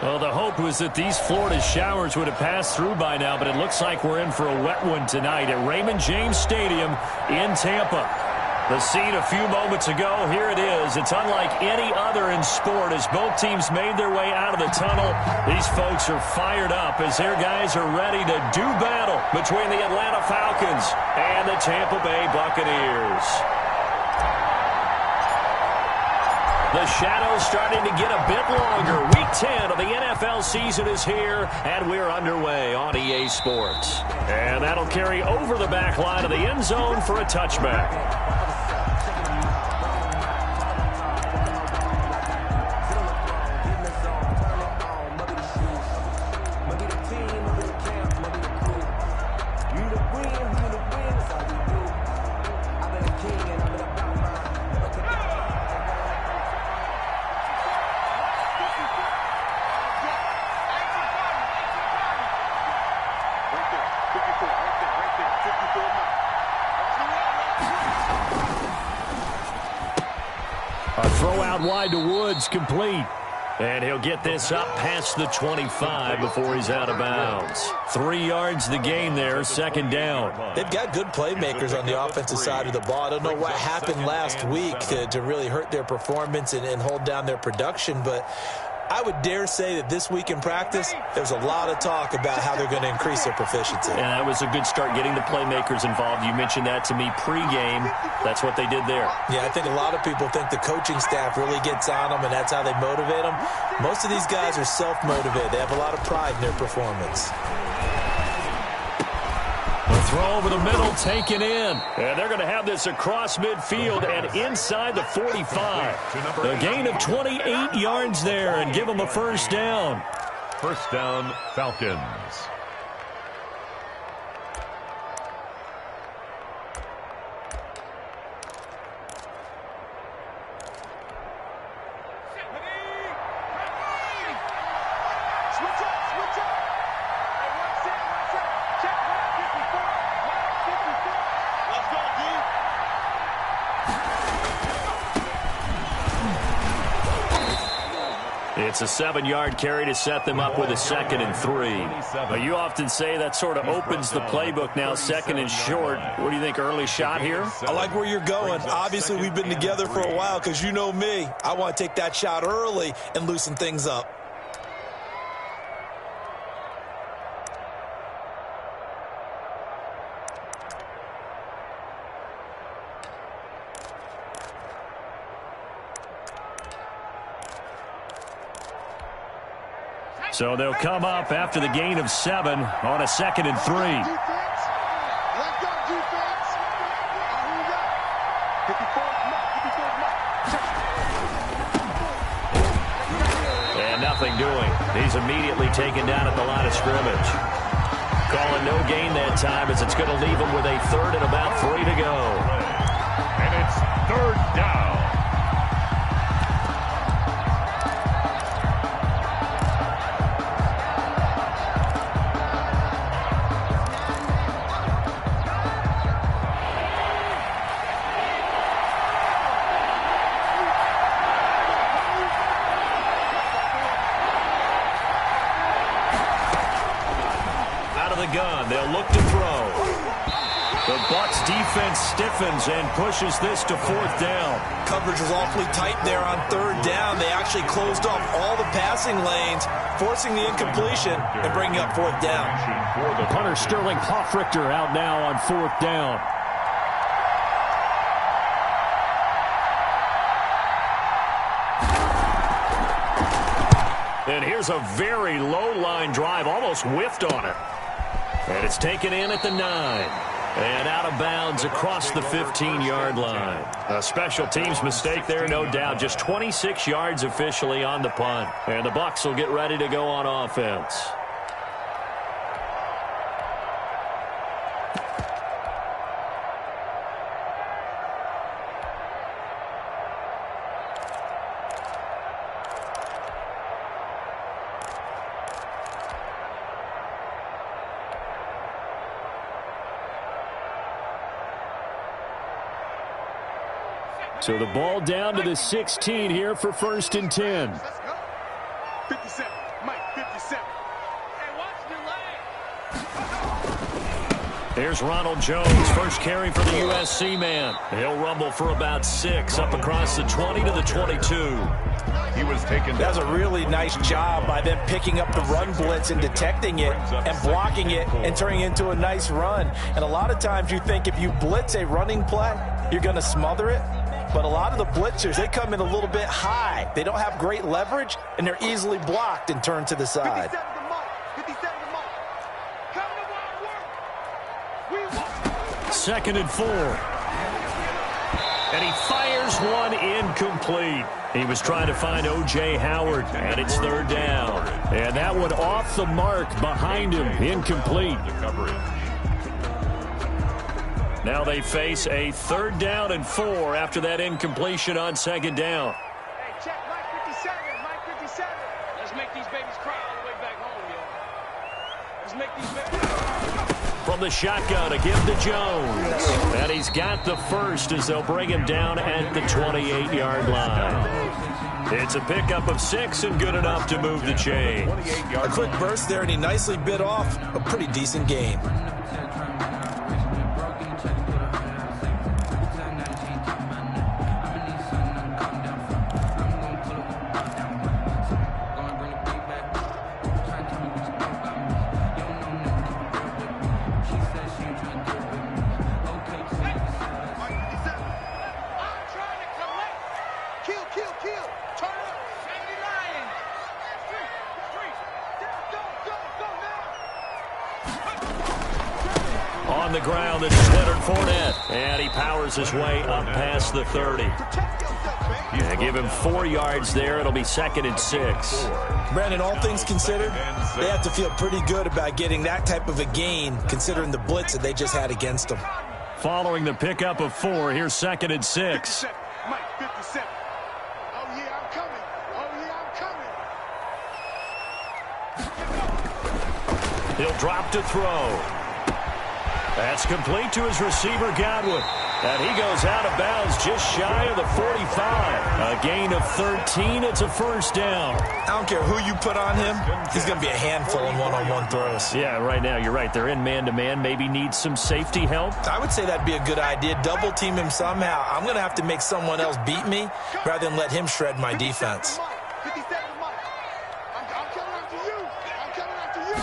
Well, the hope was that these Florida showers would have passed through by now, but it looks like we're in for a wet one tonight at Raymond James Stadium in Tampa. The scene a few moments ago, here it is. It's unlike any other in sport as both teams made their way out of the tunnel. These folks are fired up as their guys are ready to do battle between the Atlanta Falcons and the Tampa Bay Buccaneers. The shadow's starting to get a bit longer. Week 10 of the NFL season is here, and we're underway on EA Sports. And that'll carry over the back line of the end zone for a touchback. A throw out wide to Woods, complete. And he'll get this up past the 25 before he's out of bounds. 3 yards the gain there, second down. They've got good playmakers on the offensive side of the ball. I don't know what happened last week to really hurt their performance and hold down their production, but I would dare say that this week in practice, there's a lot of talk about how they're going to increase their proficiency. And that was a good start getting the playmakers involved. You mentioned that to me pregame. That's what they did there. Yeah, I think a lot of people think the coaching staff really gets on them, and that's how they motivate them. Most of these guys are self-motivated. They have a lot of pride in their performance. The throw over the middle, taken in. And they're going to have this across midfield and inside the 45. A gain of 28 yards there and give them a first down. First down, Falcons. It's a 7-yard carry to set them up with a 2nd and 3. But you often say that sort of opens the playbook now, 2nd and short. What do you think, early shot here? I like where you're going. Obviously, we've been together for a while because you know me. I want to take that shot early and loosen things up. So they'll come up after the gain of 7 on a 2nd and 3. And nothing doing. He's immediately taken down at the line of scrimmage. Calling no gain that time as it's going to leave him with a 3rd and about 3 to go. And it's 3rd down. Gun. They'll look to throw. The Bucs defense stiffens and pushes this to 4th down. Coverage was awfully tight there on 3rd down. They actually closed off all the passing lanes, forcing the incompletion and bringing up 4th down. The punter Sterling Hoffrichter out now on 4th down. And here's a very low line drive, almost whiffed on it. And it's taken in at the 9. And out of bounds across the 15-yard line. A special teams mistake there, no doubt. Just 26 yards officially on the punt. And the Bucs will get ready to go on offense. So the ball down to the 16 here for 1st and 10. 57, Mike. Here's Ronald Jones, first carry for the USC man. He'll rumble for about 6 up across the 20 to the 22. He was taken. That was a really nice job by them picking up the run blitz and detecting it and blocking it and turning it into a nice run. And a lot of times you think if you blitz a running play, you're going to smother it. But a lot of the blitzers, they come in a little bit high. They don't have great leverage, and they're easily blocked and turned to the side. 2nd and 4. And he fires one incomplete. He was trying to find O.J. Howard, and it's 3rd down. And that one off the mark behind him, incomplete. Now they face a 3rd down and 4 after that incompletion on 2nd down. Hey, check Mike 57, Mike 57. Let's make these babies cry all the way back home, yo. Let's make these babies From the shotgun, a give to Jones. And he's got the first as they'll bring him down at the 28-yard line. It's a pickup of 6 and good enough to move the chains. A quick burst there, and he nicely bit off a pretty decent game. On the ground, it's Leonard Fournette. And he powers his way up past the 30. Yeah, give him 4 yards there. It'll be 2nd and 6. Brandon, all things considered, they have to feel pretty good about getting that type of a gain, considering the blitz that they just had against them. Following the pickup of 4, here's 2nd and 6. Mike 57. Oh, yeah, I'm coming. Oh, yeah, I'm coming. He'll drop to throw. That's complete to his receiver, Godwin. And he goes out of bounds just shy of the 45. A gain of 13. It's a 1st down. I don't care who you put on him. He's going to be a handful in one-on-one throws. Yeah, right now, you're right. They're in man-to-man. Maybe needs some safety help. I would say that'd be a good idea. Double team him somehow. I'm going to have to make someone else beat me rather than let him shred my defense. 57 to Mike. I'm coming after you. I'm coming after you.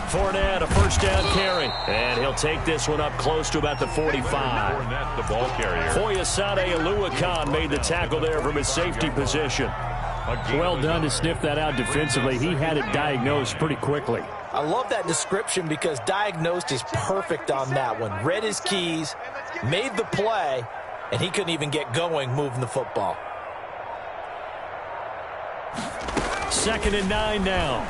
Fournette, a 1st down carry. And he'll take this one up close to about the 45. Fournette, the ball carrier. Foyesade Oluwakan made the tackle there from his safety position. Well done to sniff that out defensively. He had it diagnosed pretty quickly. I love that description because diagnosed is perfect on that one. Read his keys, made the play, and he couldn't even get going moving the football. 2nd and 9 now.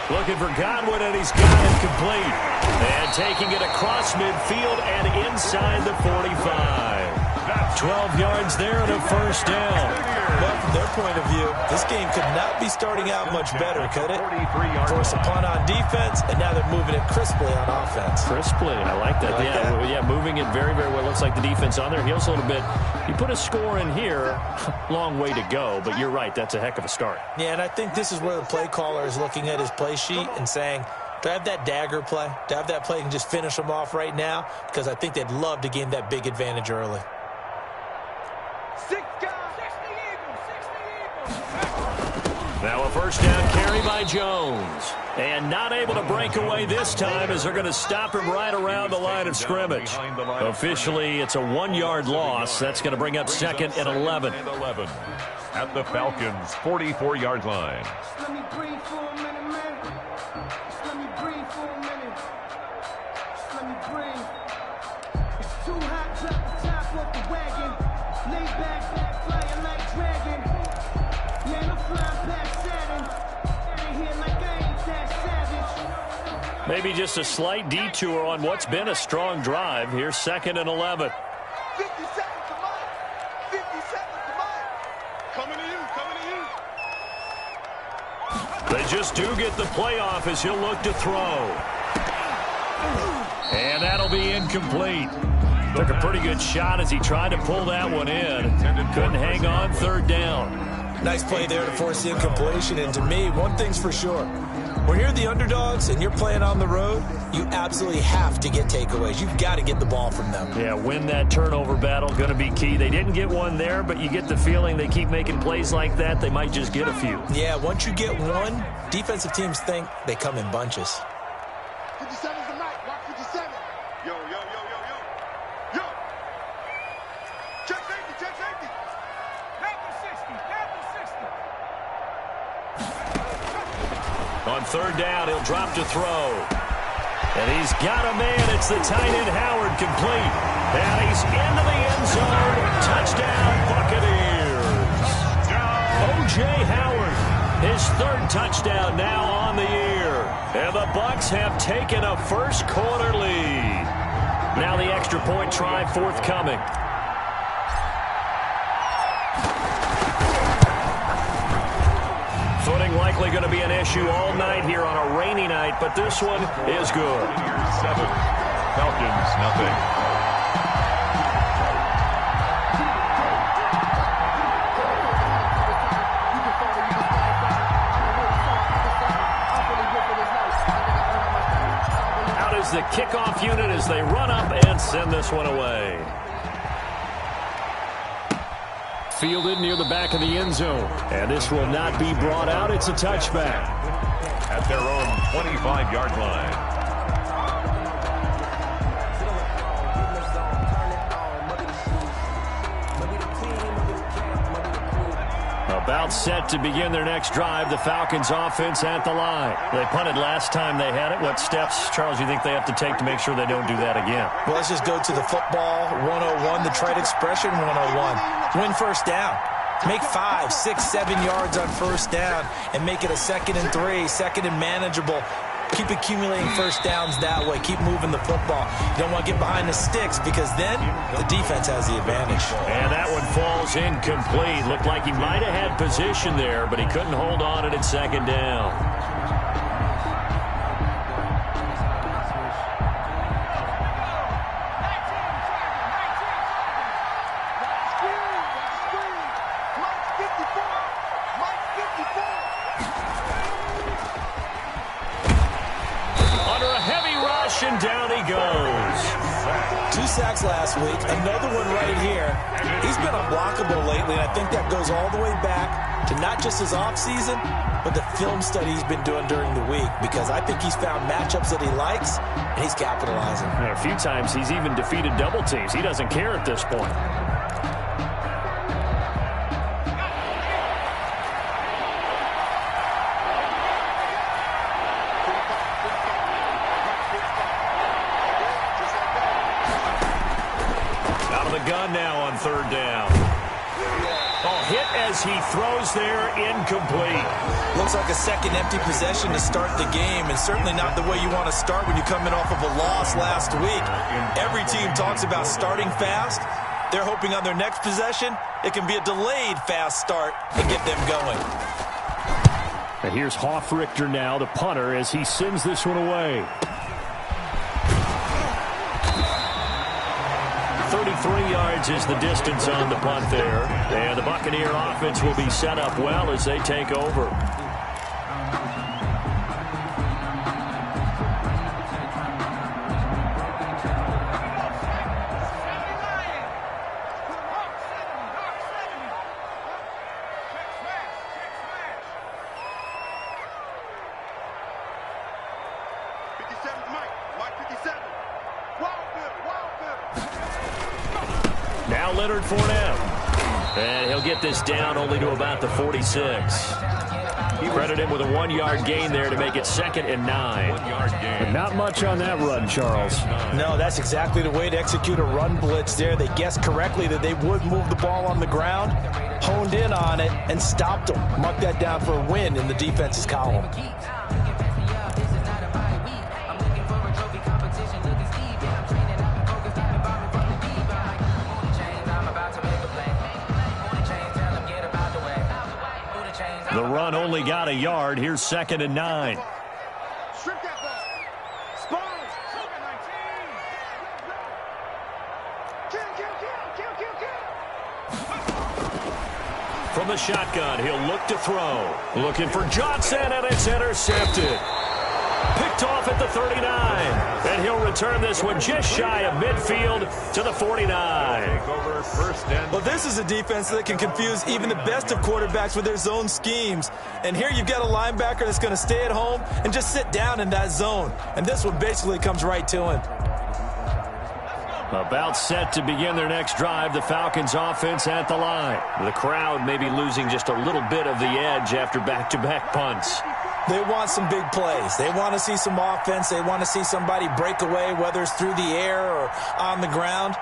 Looking for Godwin, and he's got it complete. And taking it across midfield and inside the 45. 12 yards there and a 1st down. Well, from their point of view, this game could not be starting out much better, could it? Force a punt on defense, and now they're moving it crisply on offense. Crisply, I like that. Yeah, moving it very, very well. Looks like the defense on there heals a little bit. You put a score in here, long way to go, but you're right, that's a heck of a start. Yeah, and I think this is where the play caller is looking at his play sheet and saying, do I have that dagger play? Do I have that play and just finish them off right now? Because I think they'd love to gain that big advantage early. Now a 1st down carry by Jones. And not able to break away this time as they're going to stop him right around the line of scrimmage. Officially, it's a 1-yard loss. That's going to bring up 2nd and 11. At the Falcons' 44-yard line. Let me breathe for a minute, man. Let me breathe for a minute. Let me breathe. It's too hot, drop the top off the wagon. Lay back, flying like dragon. Man, I'm flying past Saturn. Out of here like I ain't that savage. Maybe just a slight detour on what's been a strong drive. Here's 2nd and 11. 50 seconds to Mike. 50 seconds to Mike. Coming to you, coming to you. They just do get the playoff as he'll look to throw. And that'll be incomplete. Took a pretty good shot as he tried to pull that one in. Couldn't hang on 3rd down. Nice play there to force the incompletion. And to me, one thing's for sure. When you're the underdogs and you're playing on the road, you absolutely have to get takeaways. You've got to get the ball from them. Yeah, win that turnover battle, going to be key. They didn't get one there, but you get the feeling they keep making plays like that, they might just get a few. Yeah, once you get one, defensive teams think they come in bunches. 57's the mic. Watch 57. Yo, yo, yo, yo, yo. Yo. Check safety, check safety. Panther 60, Panther 60. On third down, he'll drop to throw. And he's got a man. It's the tight end, Howard, complete. And he's into the end zone. Touchdown, Buccaneers. O.J. Howard, his third touchdown now on the year. And the Bucs have taken a first quarter lead. Now the extra point try forthcoming. Footing likely going to be an issue all night here on a rainy night, but this one is good. 7, Falcons, nothing. Out is the kickoff unit as they run up and send this one away. Fielded near the back of the end zone. And this will not be brought out. It's a touchback. At their own 25-yard line. About set to begin their next drive. The Falcons offense at the line. They punted last time they had it. What steps, Charles, you think they have to take to make sure they don't do that again? Well, let's just go to the football 101, the trite expression 101. Win first down. Make 5, 6, 7 yards on first down and make it a 2nd and 3, second and manageable. Keep accumulating first downs that way. Keep moving the football. You don't want to get behind the sticks because then the defense has the advantage. And that one falls incomplete. Looked like he might have had position there, but he couldn't hold on at second down. And down he goes. 2 sacks last week, another one right here. He's been unblockable lately, and I think that goes all the way back to not just his offseason, but the film study he's been doing during the week, because I think he's found matchups that he likes, and he's capitalizing. And a few times he's even defeated double teams. He doesn't care at this point. Gun now on third down. Oh, hit as he throws there, incomplete. Looks like a second empty possession to start the game, and certainly not the way you want to start when you're coming off of a loss last week. Every team talks about starting fast. They're hoping on their next possession, it can be a delayed fast start and get them going. And here's Hoffrichter now, the punter, as he sends this one away. 33 yards is the distance on the punt there. And the Buccaneer offense will be set up well as they take over. Now Leonard Fournette. And he'll get this down only to about the 46. Credit him with a 1-yard gain there to make it 2nd and 9. But not much on that run, Charles. No, that's exactly the way to execute a run blitz there. They guessed correctly that they would move the ball on the ground, honed in on it, and stopped them. Mark that down for a win in the defense's column. The run only got a yard. Here's 2nd and 9. From From the shotgun, he'll look to throw. Looking for Johnson, and it's intercepted. Picked off at the 39. And he'll return this one just shy of midfield to the 49. Well, this is a defense that can confuse even the best of quarterbacks with their zone schemes. And here you've got a linebacker that's going to stay at home and just sit down in that zone. And this one basically comes right to him. About set to begin their next drive, the Falcons offense at the line. The crowd may be losing just a little bit of the edge after back-to-back punts. They want some big plays. They want to see some offense. They want to see somebody break away, whether it's through the air or on the ground.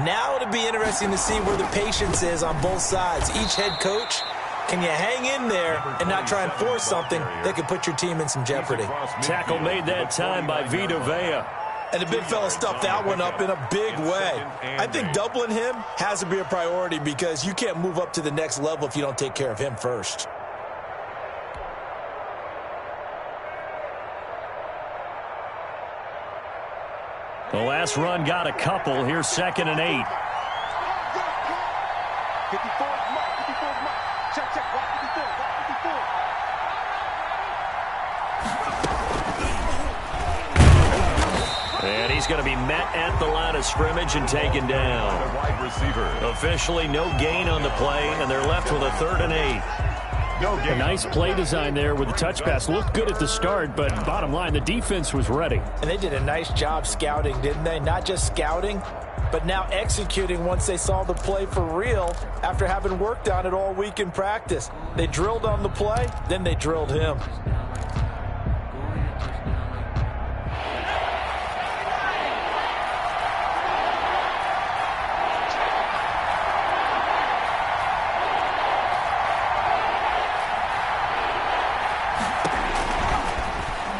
Now it'll be interesting to see where the patience is on both sides. Each head coach, can you hang in there and not try and force something that could put your team in some jeopardy? Tackle made that time by Vita Vea. And the big fella stuffed that one up in a big way. I think doubling him has to be a priority because you can't move up to the next level if you don't take care of him first. The last run got a couple. Here's 2nd and 8. 54, check, watch 54. And he's going to be met at the line of scrimmage and taken down. Wide receiver. Officially no gain on the play, and they're left with a 3rd and 8. A nice play design there with the touch pass. Looked good at the start, but bottom line, the defense was ready. And they did a nice job scouting, didn't they? Not just scouting, but now executing once they saw the play for real after having worked on it all week in practice. They drilled on the play, then they drilled him.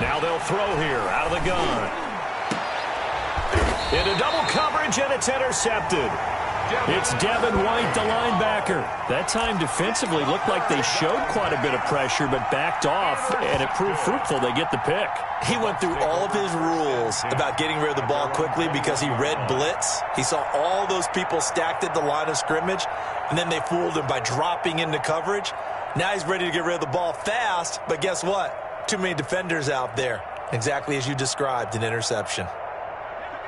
Now they'll throw here out of the gun. Into double coverage, and it's intercepted. It's Devin White, the linebacker. That time defensively looked like they showed quite a bit of pressure, but backed off, and it proved fruitful. They get the pick. He went through all of his rules about getting rid of the ball quickly because he read blitz. He saw all those people stacked at the line of scrimmage, and then they fooled him by dropping into coverage. Now he's ready to get rid of the ball fast, but guess what? Too many defenders out there. Exactly as you described, an interception.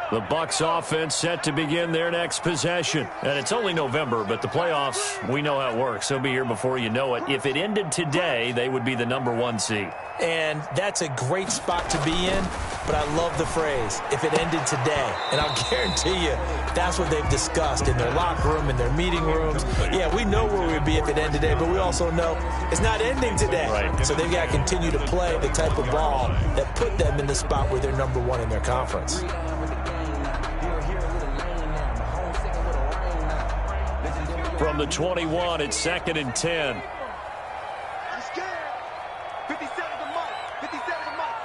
The Bucs offense set to begin their next possession. And it's only November, but the playoffs, we know how it works. They'll be here before you know it. If it ended today, they would be the #1 seed. And that's a great spot to be in, but I love the phrase, if it ended today. And I'll guarantee you, that's what they've discussed in their locker room, in their meeting rooms. Yeah, we know where we'd be if it ended today, but we also know it's not ending today. Right. So they've got to continue to play the type of ball that put them in the spot where they're #1 in their conference. From the 21, it's 2nd and 10. I'm scared. 57 to Mike. 57 to Mike.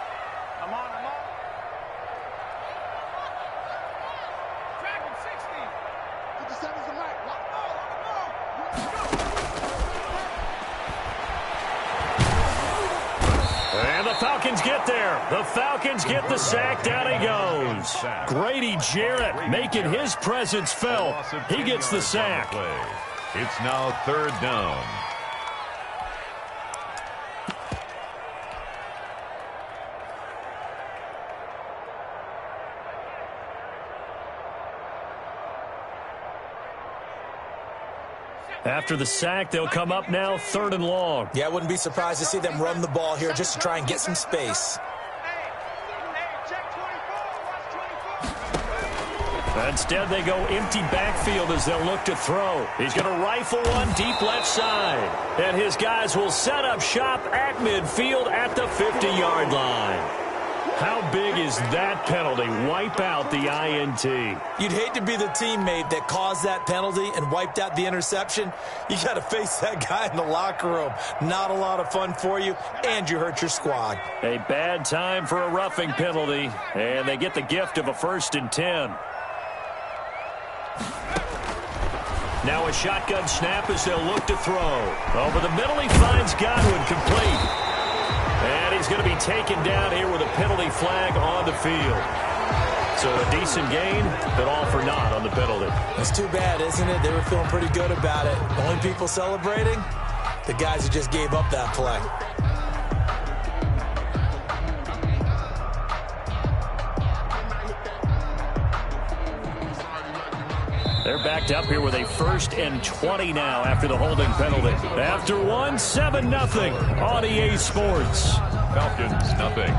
I'm on. Track him, 60. 57 to Mike. And the Falcons get there. The Falcons get the sack. Down he goes. Grady Jarrett making his presence felt. He gets the sack. It's now 3rd down. After the sack, they'll come up now 3rd and long. Yeah, I wouldn't be surprised to see them run the ball here just to try and get some space. Instead, they go empty backfield as they'll look to throw. He's going to rifle one deep left side. And his guys will set up shop at midfield at the 50-yard line. How big is that penalty? Wipe out the INT. You'd hate to be the teammate that caused that penalty and wiped out the interception. You got to face that guy in the locker room. Not a lot of fun for you, and you hurt your squad. A bad time for a roughing penalty, and they get the gift of a 1st and 10. Now a shotgun snap as they'll look to throw. Over the middle, he finds Godwin complete. And he's going to be taken down here with a penalty flag on the field. So a decent gain, but all for naught on the penalty. It's too bad, isn't it? They were feeling pretty good about it. The only people celebrating, the guys who just gave up that play. They're backed up here with a 1st and 20 now after the holding penalty. After one, 7-0 on EA Sports. Falcons, nothing.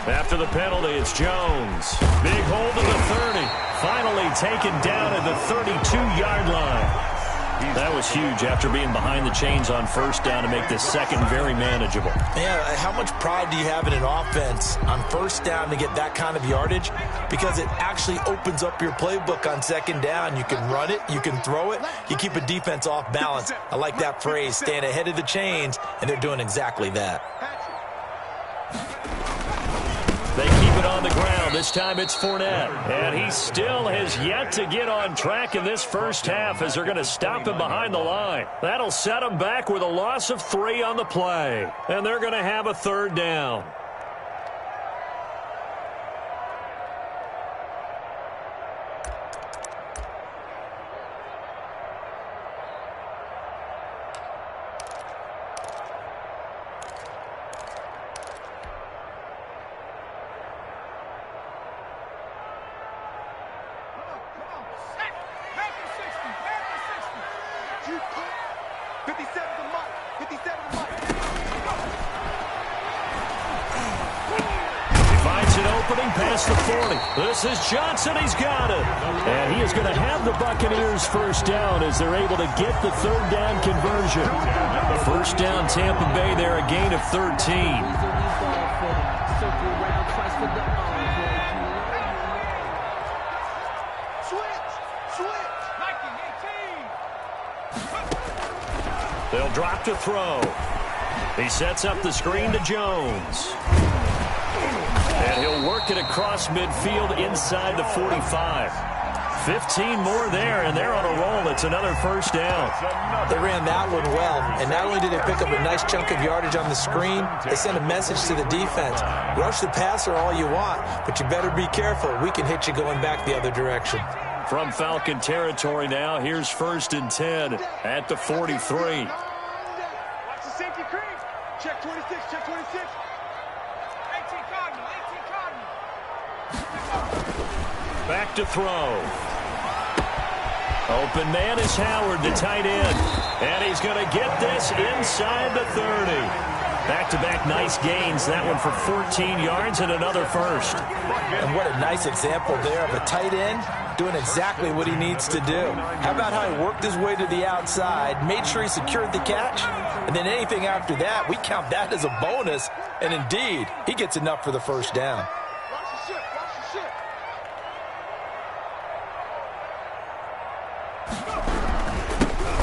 After the penalty, it's Jones. Big hold of the 30. Finally taken down at the 32-yard line. That was huge after being behind the chains on 1st down to make this second very manageable. Yeah, how much pride do you have in an offense on 1st down to get that kind of yardage? Because it actually opens up your playbook on 2nd down. You can run it, you can throw it, you keep a defense off balance. I like that phrase, staying ahead of the chains, and they're doing exactly that. They keep it on the ground. This time it's Fournette. And he still has yet to get on track in this first half as they're going to stop him behind the line. That'll set him back with a loss of 3 on the play. And they're going to have a 3rd down. Past the 40. This is Johnson. He's got it. And he is going to have the Buccaneers 1st down as they're able to get the 3rd down conversion. 1st down Tampa Bay there, a gain of 13. They'll drop to throw. He sets up the screen to Jones. And he'll work it across midfield inside the 45. 15 more there, and they're on a roll. It's another 1st down. They ran that one well, and not only did they pick up a nice chunk of yardage on the screen, they sent a message to the defense. Rush the passer all you want, but you better be careful. We can hit you going back the other direction. From Falcon territory now, here's 1st and 10 at the 43. Watch the safety cream. Check 26, check 26. 18 Cardinal, 18 Cardinal. Back to throw. Open man is Howard, the tight end. And he's going to get this inside the 30. Back-to-back nice gains. That one for 14 yards and another 1st. And what a nice example there of a tight end doing exactly what he needs to do. How about how he worked his way to the outside, made sure he secured the catch, and then anything after that, we count that as a bonus. And indeed, he gets enough for the 1st down.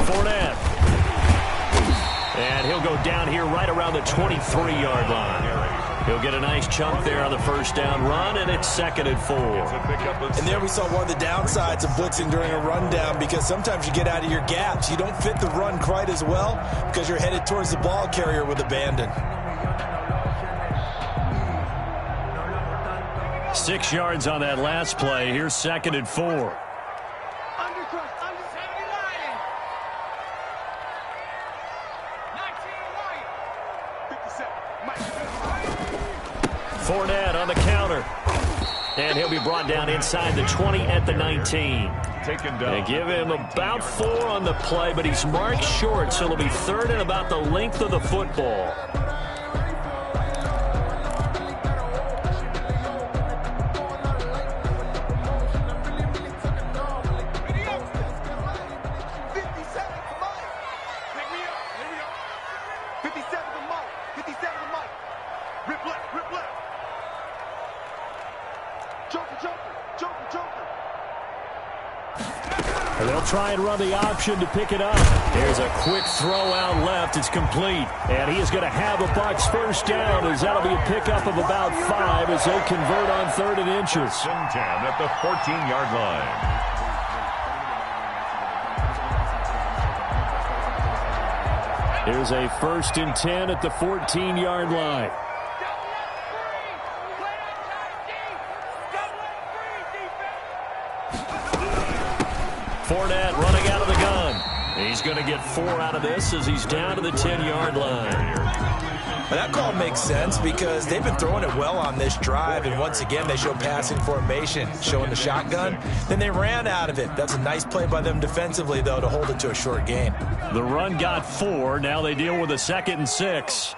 Fournette. And he'll go down here right around the 23-yard line. He'll get a nice chunk there on the 1st down run, and it's 2nd and 4. And there we saw one of the downsides of blitzing during a rundown, because sometimes you get out of your gaps. You don't fit the run quite as well because you're headed towards the ball carrier with abandon. 6 yards on that last play. Here's 2nd and 4. Fournette on the counter. And he'll be brought down inside the 20 at the 19. They give him about 4 on the play, but he's marked short, so it'll be 3rd and about the length of the football. They'll try and run the option to pick it up. Here's a quick throw out left. It's complete. And he is going to have a Bucs first down, as that'll be a pickup of about 5 as they convert on 3rd and inches. 10 at the 14-yard line. Here's a 1st and 10 at the 14-yard line. Fournette running out of the gun. He's going to get 4 out of this as he's down to the 10-yard line. Well, that call makes sense because they've been throwing it well on this drive, and once again they show passing formation, showing the shotgun. Then they ran out of it. That's a nice play by them defensively, though, to hold it to a short gain. The run got 4. Now they deal with a 2nd and 6.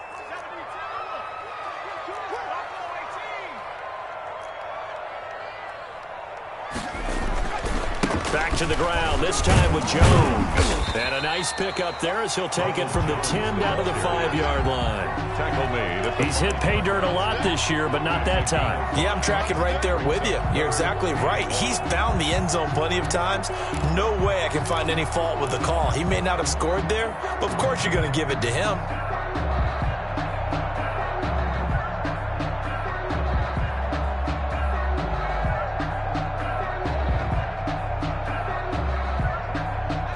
Back to the ground, this time with Jones. And a nice pickup there as he'll take it from the 10 down to the 5-yard line. Tackle made. He's hit pay dirt a lot this year, but not that time. Yeah, I'm tracking right there with you. You're exactly right. He's found the end zone plenty of times. No way I can find any fault with the call. He may not have scored there, but of course you're going to give it to him.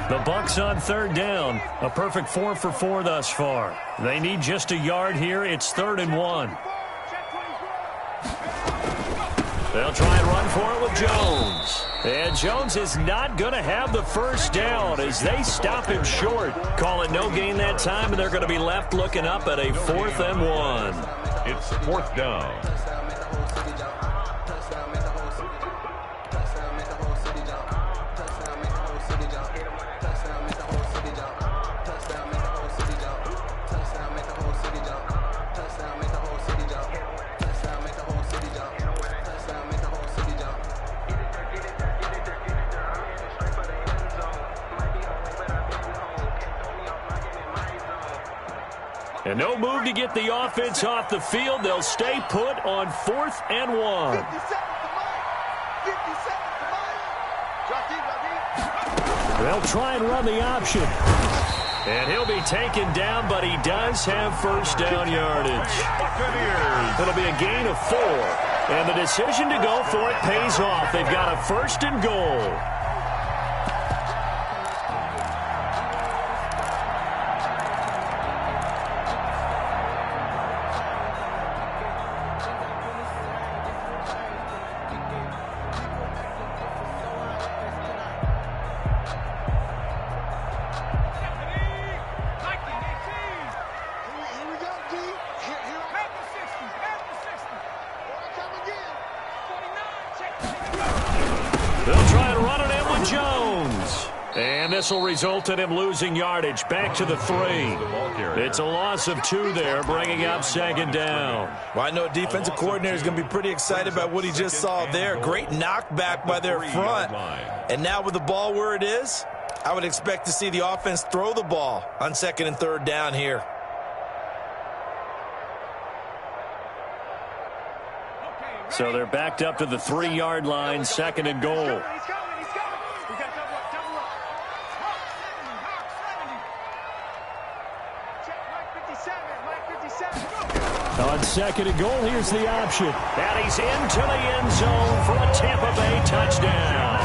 The Bucs on 3rd down. A perfect 4 for 4 thus far. They need just a yard here. It's 3rd and 1. They'll try and run for it with Jones. And Jones is not going to have the first down as they stop him short. Call it no gain that time, and they're going to be left looking up at a 4th and 1. It's 4th down. And no move to get the offense off the field. They'll stay put on 4th and 1. They'll try and run the option. And he'll be taken down, but he does have first down yardage. Buccaneers. It'll be a gain of 4. And the decision to go for it pays off. They've got a 1st and goal. They'll try and run it in with Jones. And this will result in him losing yardage back to the 3. It's a loss of 2 there, bringing up 2nd down. Well, I know defensive coordinator is going to be pretty excited about what he just saw there. Great knockback by their front. And now with the ball where it is, I would expect to see the offense throw the ball on 2nd and 3rd down here. So they're backed up to the 3-yard line, 2nd and goal. On 2nd and goal, here's the option. And he's into the end zone for a Tampa Bay touchdown.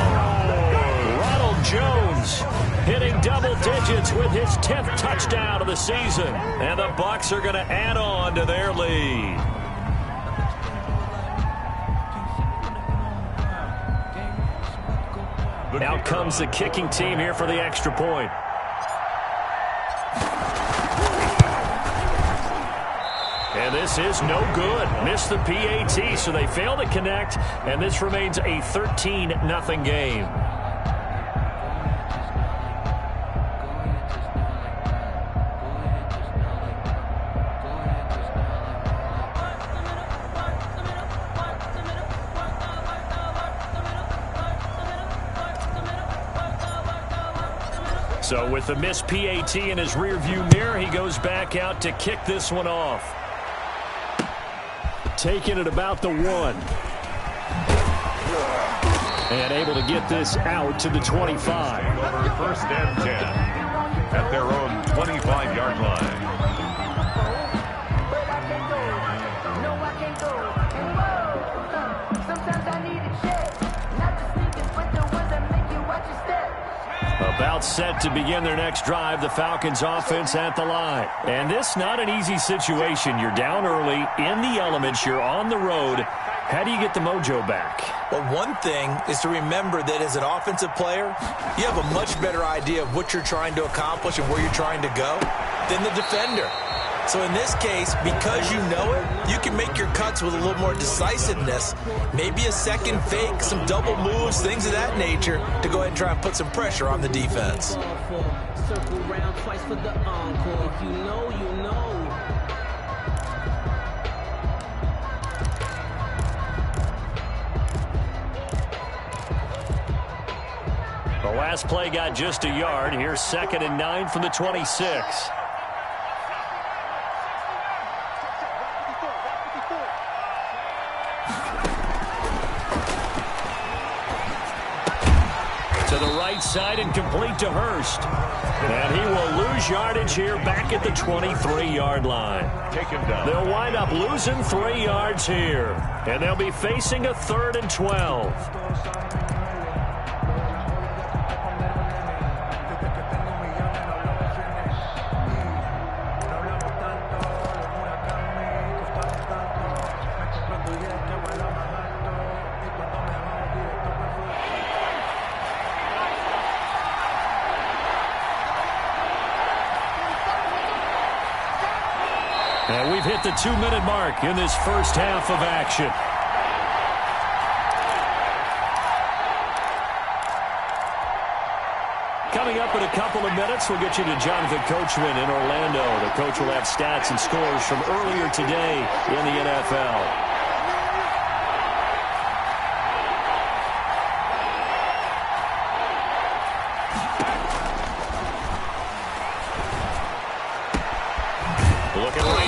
Ronald Jones hitting double digits with his 10th touchdown of the season. And the Bucs are going to add on to their lead. Out comes the kicking team here for the extra point. And this is no good. Missed the PAT, so they fail to connect, and this remains a 13-0 game. So with the missed PAT in his rearview mirror, he goes back out to kick this one off. Taking it about the 1. And able to get this out to the 25. Over first and 10 at their own 25-yard line. About set to begin their next drive, the Falcons offense at the line. And this not an easy situation. You're down early, in the elements, you're on the road. How do you get the mojo back? Well, one thing is to remember that as an offensive player, you have a much better idea of what you're trying to accomplish and where you're trying to go than the defender. So in this case, because you know it, you can make your cuts with a little more decisiveness, maybe a second fake, some double moves, things of that nature, to go ahead and try and put some pressure on the defense. Circle round twice for the encore. If you know, you know. The last play got just a yard. Here's 2nd and 9 from the 26. Side and complete to Hurst. And he will lose yardage here back at the 23-yard line. Take him down. They'll wind up losing 3 yards here. And they'll be facing a 3rd and 12. And we've hit the 2-minute mark in this first half of action. Coming up in a couple of minutes, we'll get you to Jonathan Coachman in Orlando. The coach will have stats and scores from earlier today in the NFL.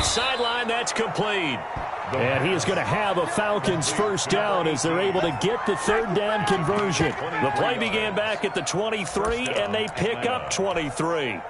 Sideline, that's complete. And he is going to have a Falcons first down as they're able to get the 3rd down conversion. The play began back at the 23, and they pick up 23.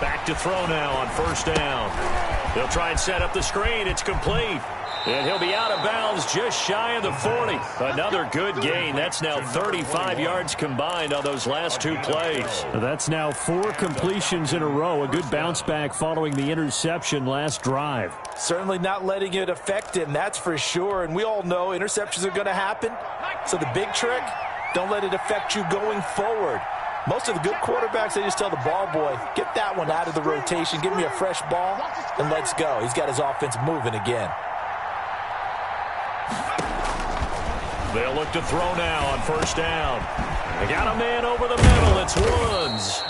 Back to throw now on first down. They'll try and set up the screen. It's complete. And he'll be out of bounds just shy of the 40. Another good gain. That's now 35 yards combined on those last 2 plays. That's now 4 completions in a row. A good bounce back following the interception last drive. Certainly not letting it affect him, that's for sure. And we all know interceptions are going to happen. So the big trick, don't let it affect you going forward. Most of the good quarterbacks, they just tell the ball boy, get that one out of the rotation, give me a fresh ball, and let's go. He's got his offense moving again. They'll look to throw now on first down. They got a man over the middle. It's Woods.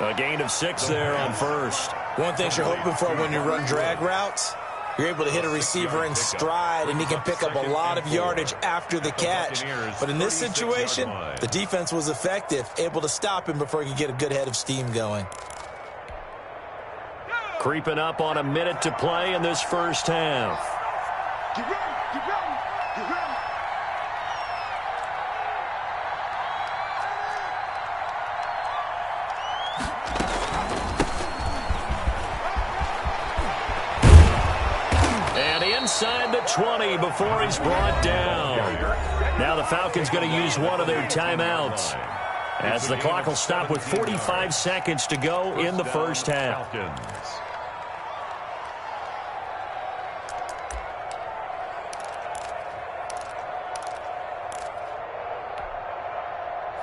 A gain of 6 there on first. One thing you're hoping for when you run drag routes, you're able to hit a receiver in stride, and he can pick up a lot of yardage after the catch. But in this situation, the defense was effective, able to stop him before he could get a good head of steam going. Creeping up on a minute to play in this first half. Get ready, get ready, get ready. Inside the 20 before he's brought down. Now the Falcons going to use one of their timeouts as the clock will stop with 45 seconds to go in the first half.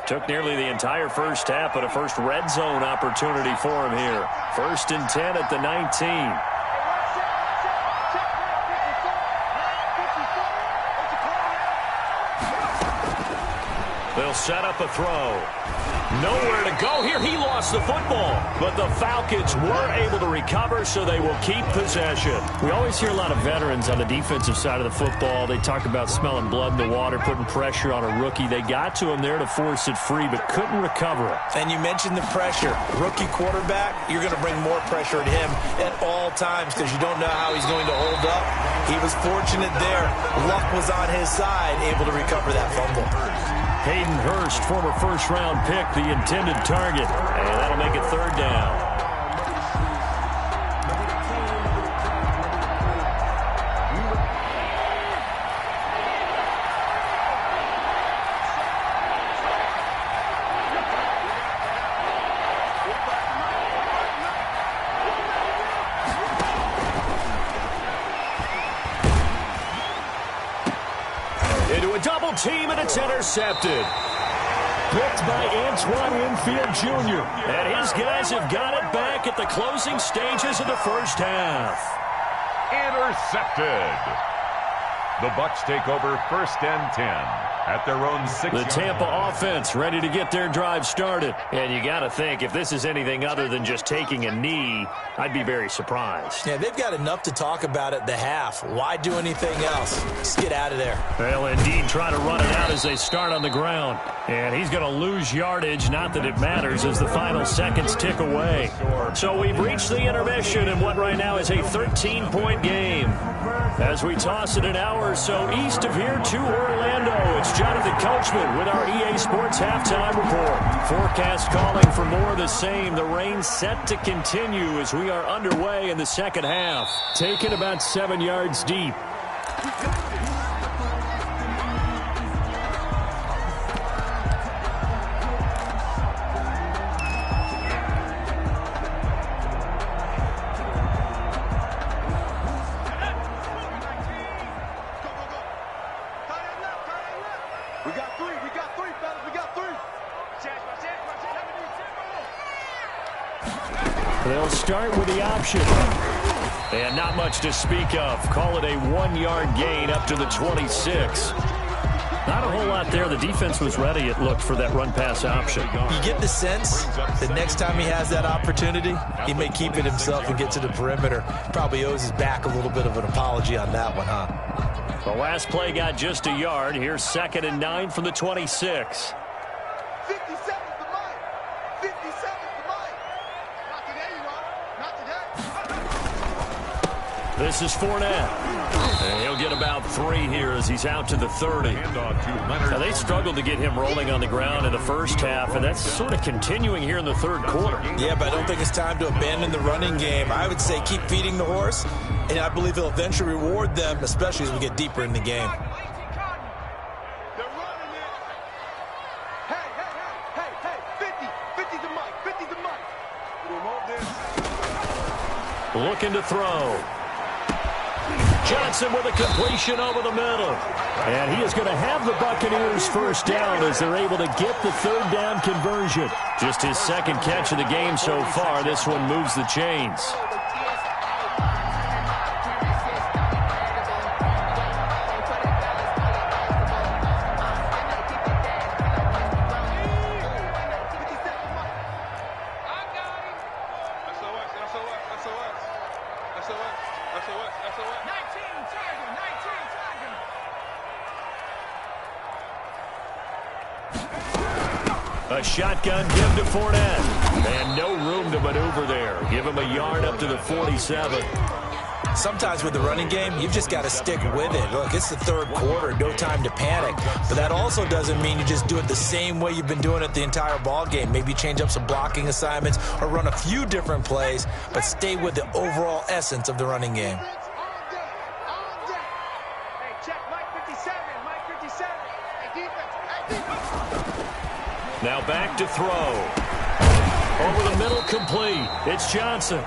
Took nearly the entire first half, but a first red zone opportunity for him here. 1st and 10 at the 19. They'll They'll set up a throw. Nowhere to go here. He lost the football. But the Falcons were able to recover, so they will keep possession. We always hear a lot of veterans on the defensive side of the football. They talk about smelling blood in the water, putting pressure on a rookie. They got to him there to force it free, but couldn't recover it. And you mentioned the pressure. Rookie quarterback, you're going to bring more pressure at him at all times because you don't know how he's going to hold up. He was fortunate there. Luck was on his side, able to recover that fumble. Hayden Hurst, former first-round pick, the intended target. And that'll make it third down. Into a double team, and it's intercepted. Picked by Antoine Winfield Jr. And his guys have got it back at the closing stages of the first half. Intercepted. The Bucs take over 1st and 10 at their own 6. The Tampa offense ready to get their drive started. And you got to think, if this is anything other than just taking a knee, I'd be very surprised. Yeah, they've got enough to talk about at the half. Why do anything else? Just get out of there. They'll indeed try to run it out as they start on the ground. And he's going to lose yardage, not that it matters, as the final seconds tick away. So we've reached the intermission in what right now is a 13-point game. As we toss it an hour or so east of here to Orlando, it's Jonathan Coachman with our EA Sports Halftime Report. Forecast calling for more of the same. The rain set to continue as we are underway in the second half. Taken about 7 yards deep. They'll start with the option. And not much to speak of. Call it a 1-yard gain up to the 26. Not a whole lot there. The defense was ready, it looked, for that run-pass option. You get the sense that next time he has that opportunity, he may keep it himself and get to the perimeter. Probably owes his back a little bit of an apology on that one, huh? The last play got just a yard. Here's 2nd and 9 from the 26. This is Fournette. And he'll get about 3 here as he's out to the 30. Now, they struggled to get him rolling on the ground in the first half, and that's sort of continuing here in the third quarter. Yeah, but I don't think it's time to abandon the running game. I would say keep feeding the horse, and I believe he'll eventually reward them, especially as we get deeper in the game. Looking to throw. Johnson with a completion over the middle. And he is going to have the Buccaneers first down as they're able to get the third down conversion. Just his second catch of the game so far. This one moves the chains. A shotgun give to Fournette. And no room to maneuver there. Give him a yard up to the 47. Sometimes with the running game, you've just got to stick with it. Look, it's the third quarter, no time to panic. But that also doesn't mean you just do it the same way you've been doing it the entire ball game. Maybe change up some blocking assignments or run a few different plays, but stay with the overall essence of the running game. Now back to throw. Over the middle, complete. It's Johnson.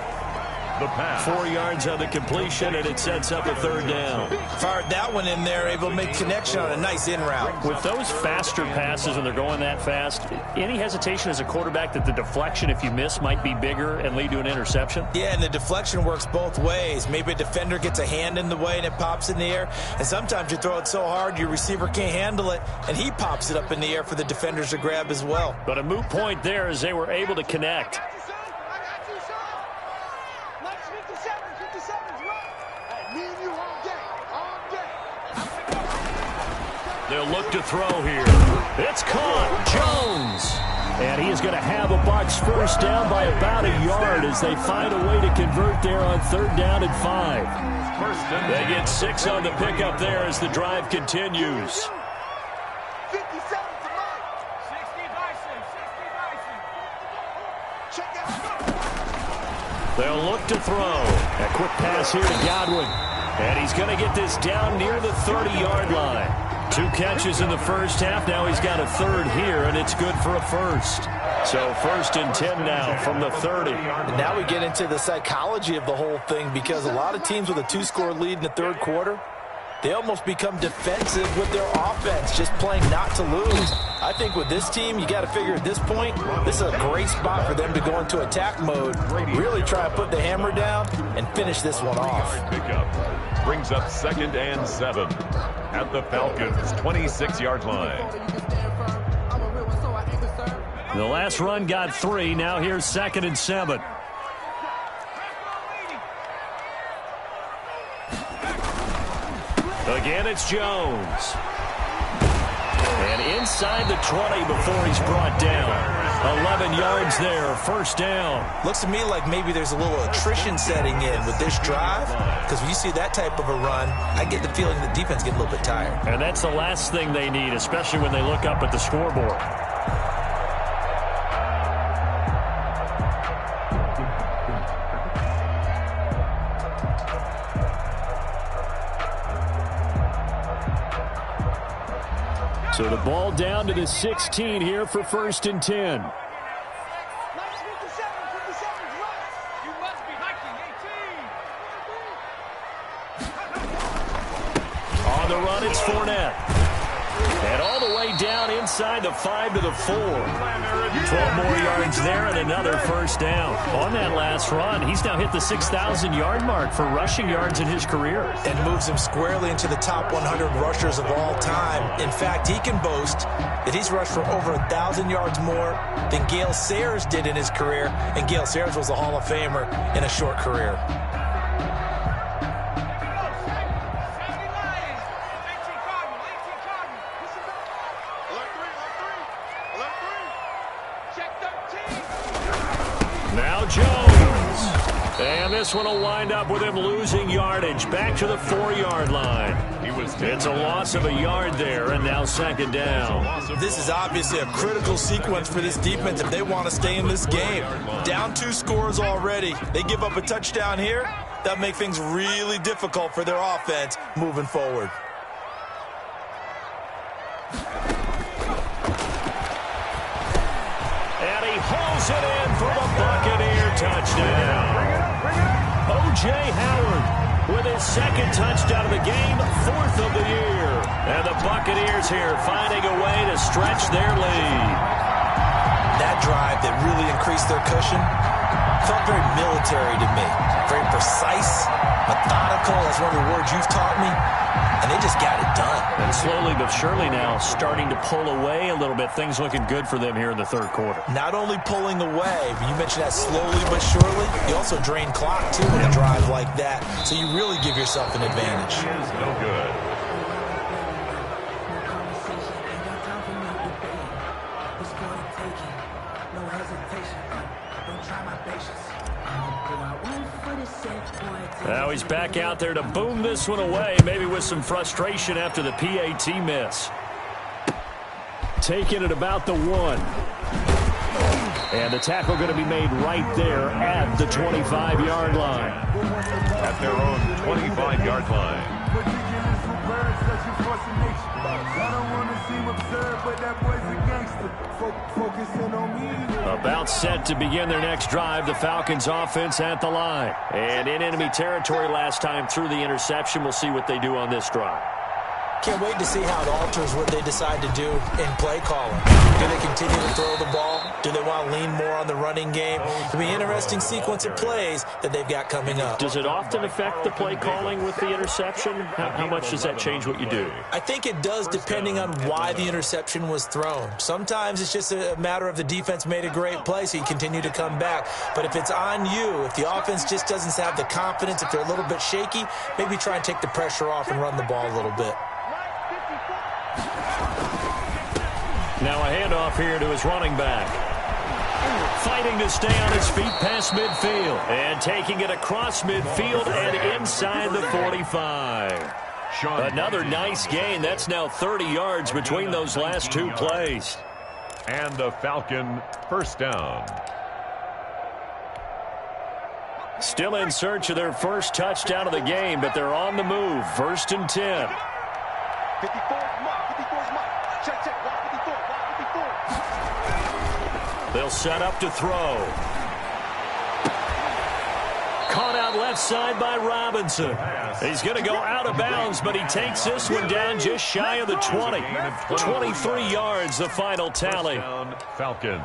The pass. 4 yards on the completion, and it sets up a third down. Fired that one in there, able to make connection on a nice in route. With those faster passes when they're going that fast, any hesitation as a quarterback that the deflection, if you miss, might be bigger and lead to an interception? Yeah, and the deflection works both ways. Maybe a defender gets a hand in the way and it pops in the air, and sometimes you throw it so hard your receiver can't handle it, and he pops it up in the air for the defenders to grab as well. But a moot point there as they were able to connect. They'll look to throw here. It's caught. Jones. And he is going to have a Bucs first down by about a yard as they find a way to convert there on 3rd down and 5. They get 6 on the pickup there as the drive continues. They'll look to throw. A quick pass here to Godwin. And he's going to get this down near the 30-yard line. 2 catches in the first half. Now he's got a 3rd here, and it's good for a first. So 1st and 10 now from the 30. And now we get into the psychology of the whole thing, because a lot of teams with a 2-score lead in the 3rd quarter, they almost become defensive with their offense, just playing not to lose. I think with this team, you got to figure at this point, this is a great spot for them to go into attack mode, really try to put the hammer down and finish this one off. Pickup brings up 2nd and 7 at the Falcons' 26-yard line. The last run got 3. Now here's 2nd and 7. Again, it's Jones. And inside the 20 before he's brought down. 11 yards there, first down. Looks to me like maybe there's a little attrition setting in with this drive, because when you see that type of a run, I get the feeling the defense gets a little bit tired. And that's the last thing they need, especially when they look up at the scoreboard. So the ball down to the 16 here for 1st and 10. On the run, it's Fournette. And all the way down inside the 5 to the 4. 12 more yards there and another first down. On that last run, he's now hit the 6,000-yard mark for rushing yards in his career. And moves him squarely into the top 100 rushers of all time. In fact, he can boast that he's rushed for over 1,000 yards more than Gale Sayers did in his career. And Gale Sayers was a Hall of Famer in a short career. Now Jones. And this one will wind up with him losing yardage back to the 4-yard line. It's a loss of a yard there, and now 2nd down. This is obviously a critical sequence for this defense if they want to stay in this game. Down 2 scores already. They give up a touchdown here. That'll make things really difficult for their offense moving forward. And he hauls it in for the Buccaneer touchdown. O.J. Howard with his 2nd touchdown of the game, 4th of the year. And the Buccaneers here finding a way to stretch their lead. That drive that really increased their cushion felt very military to me. Very precise, methodical, that's one of the words you've taught me. And they just got it done. And slowly but surely now starting to pull away a little bit. Things looking good for them here in the 3rd quarter. Not only pulling away, but you mentioned that slowly but surely, you also drain clock, too, in a drive like that. So you really give yourself an advantage. No good. Now he's back out there to boom this one away, maybe with some frustration after the PAT miss. Taking it about the 1. And the tackle going to be made right there at the 25-yard line. At their own 25-yard line. About set to begin their next drive, the Falcons offense at the line. And in enemy territory last time through the interception. We'll see what they do on this drive. Can't wait to see how it alters what they decide to do in play calling. Do they continue to throw the ball? Do they want to lean more on the running game? It'll be an interesting sequence of plays that they've got coming up. Does it often affect the play calling with the interception? How much does that change what you do? I think it does depending on why the interception was thrown. Sometimes it's just a matter of the defense made a great play, so you continue to come back. But if it's on you, if the offense just doesn't have the confidence, if they're a little bit shaky, maybe try and take the pressure off and run the ball a little bit. Now a handoff here to his running back. Fighting to stay on his feet past midfield. And taking it across midfield and inside the 45. Another nice gain. That's now 30 yards between those last two plays. And the Falcon first down. Still in search of their first touchdown of the game, but they're on the move. 1st and 10. 54 is Mike. Check. Walk 54. They'll set up to throw. Caught out left side by Robinson. He's going to go out of bounds, but he takes this one down just shy of the 20. 23 yards, the final tally. Falcons.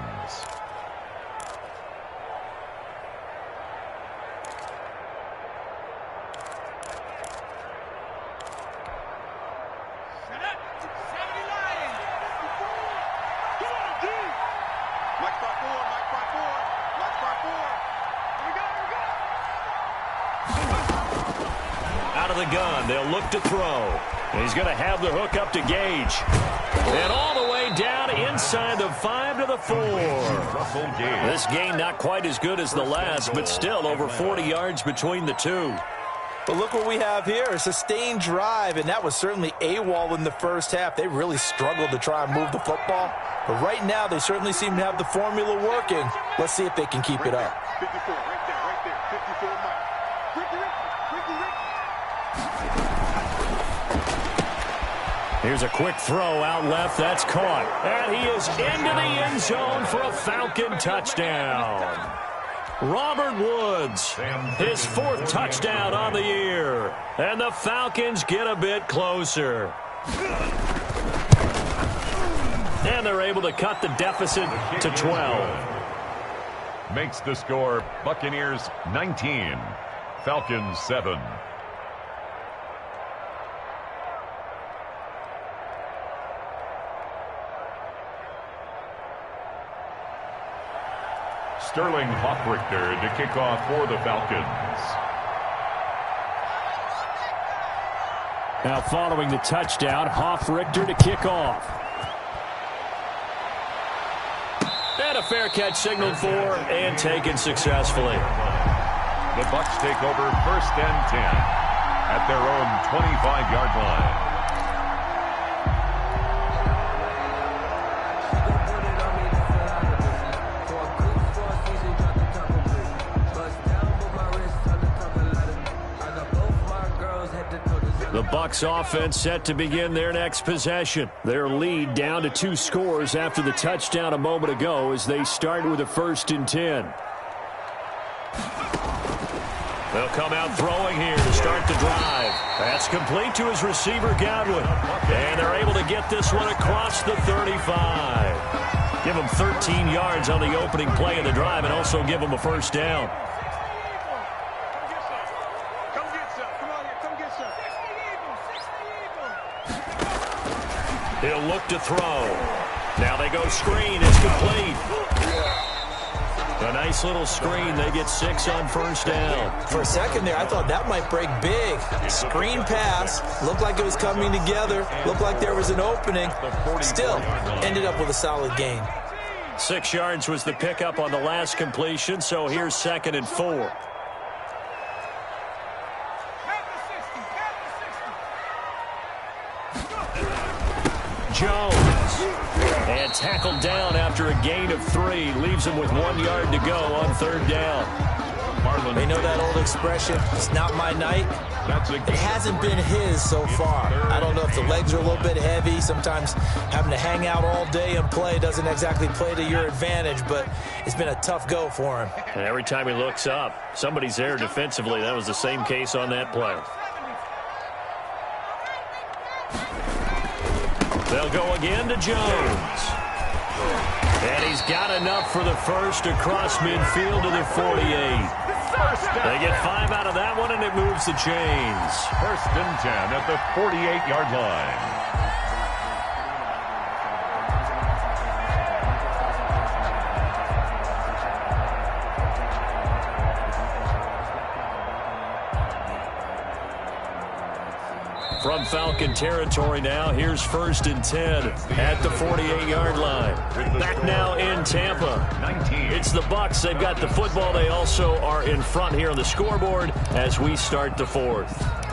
Out of the gun, they'll look to throw. He's going to have the hook up to Gage. And all the way down inside the 5 to the 4. This game not quite as good as the last, but still over 40 yards between the two. But look what we have here, a sustained drive, and that was certainly AWOL in the first half. They really struggled to try and move the football. But right now, they certainly seem to have the formula working. Let's see if they can keep it up. 54, right there. 54, Mike. Here's a quick throw out left. That's caught. And he is into the end zone for a Falcon touchdown. Robert Woods, his 4th touchdown on the year. And the Falcons get a bit closer. And they're able to cut the deficit to 12. Makes the score Buccaneers 19, Falcons 7. Sterling Hoffrichter to kick off for the Falcons. Now following the touchdown, Hoffrichter to kick off. And a fair catch signaled for and taken successfully. The Bucs take over 1st and 10 at their own 25-yard line. The Bucs offense set to begin their next possession. Their lead down to 2 scores after the touchdown a moment ago as they start with a 1st and 10. They'll come out throwing here to start the drive. That's complete to his receiver, Godwin. And they're able to get this one across the 35. Give them 13 yards on the opening play of the drive and also give them a 1st down. He'll look to throw. Now they go screen. It's complete. A nice little screen. They get 6 on 1st down. For a second there, I thought that might break big. Screen pass. Looked like it was coming together. Looked like there was an opening. Still, ended up with a solid gain. 6 yards was the pickup on the last completion, so here's 2nd and 4. Jones. And tackled down after a gain of 3. Leaves him with 1 yard to go on 3rd down. They know that old expression, it's not my night. It hasn't been his so far. I don't know if the legs are a little bit heavy. Sometimes having to hang out all day and play doesn't exactly play to your advantage, but it's been a tough go for him. And every time he looks up, somebody's there defensively. That was the same case on that play. They'll go again to Jones. And he's got enough for the first across midfield to the 48. They get 5 out of that one, and it moves the chains. 1st and 10 at the 48-yard line. From Falcon territory now, here's 1st and 10 at the 48-yard line. Back now in Tampa. It's the Bucs. They've got the football. They also are in front here on the scoreboard as we start the 4th.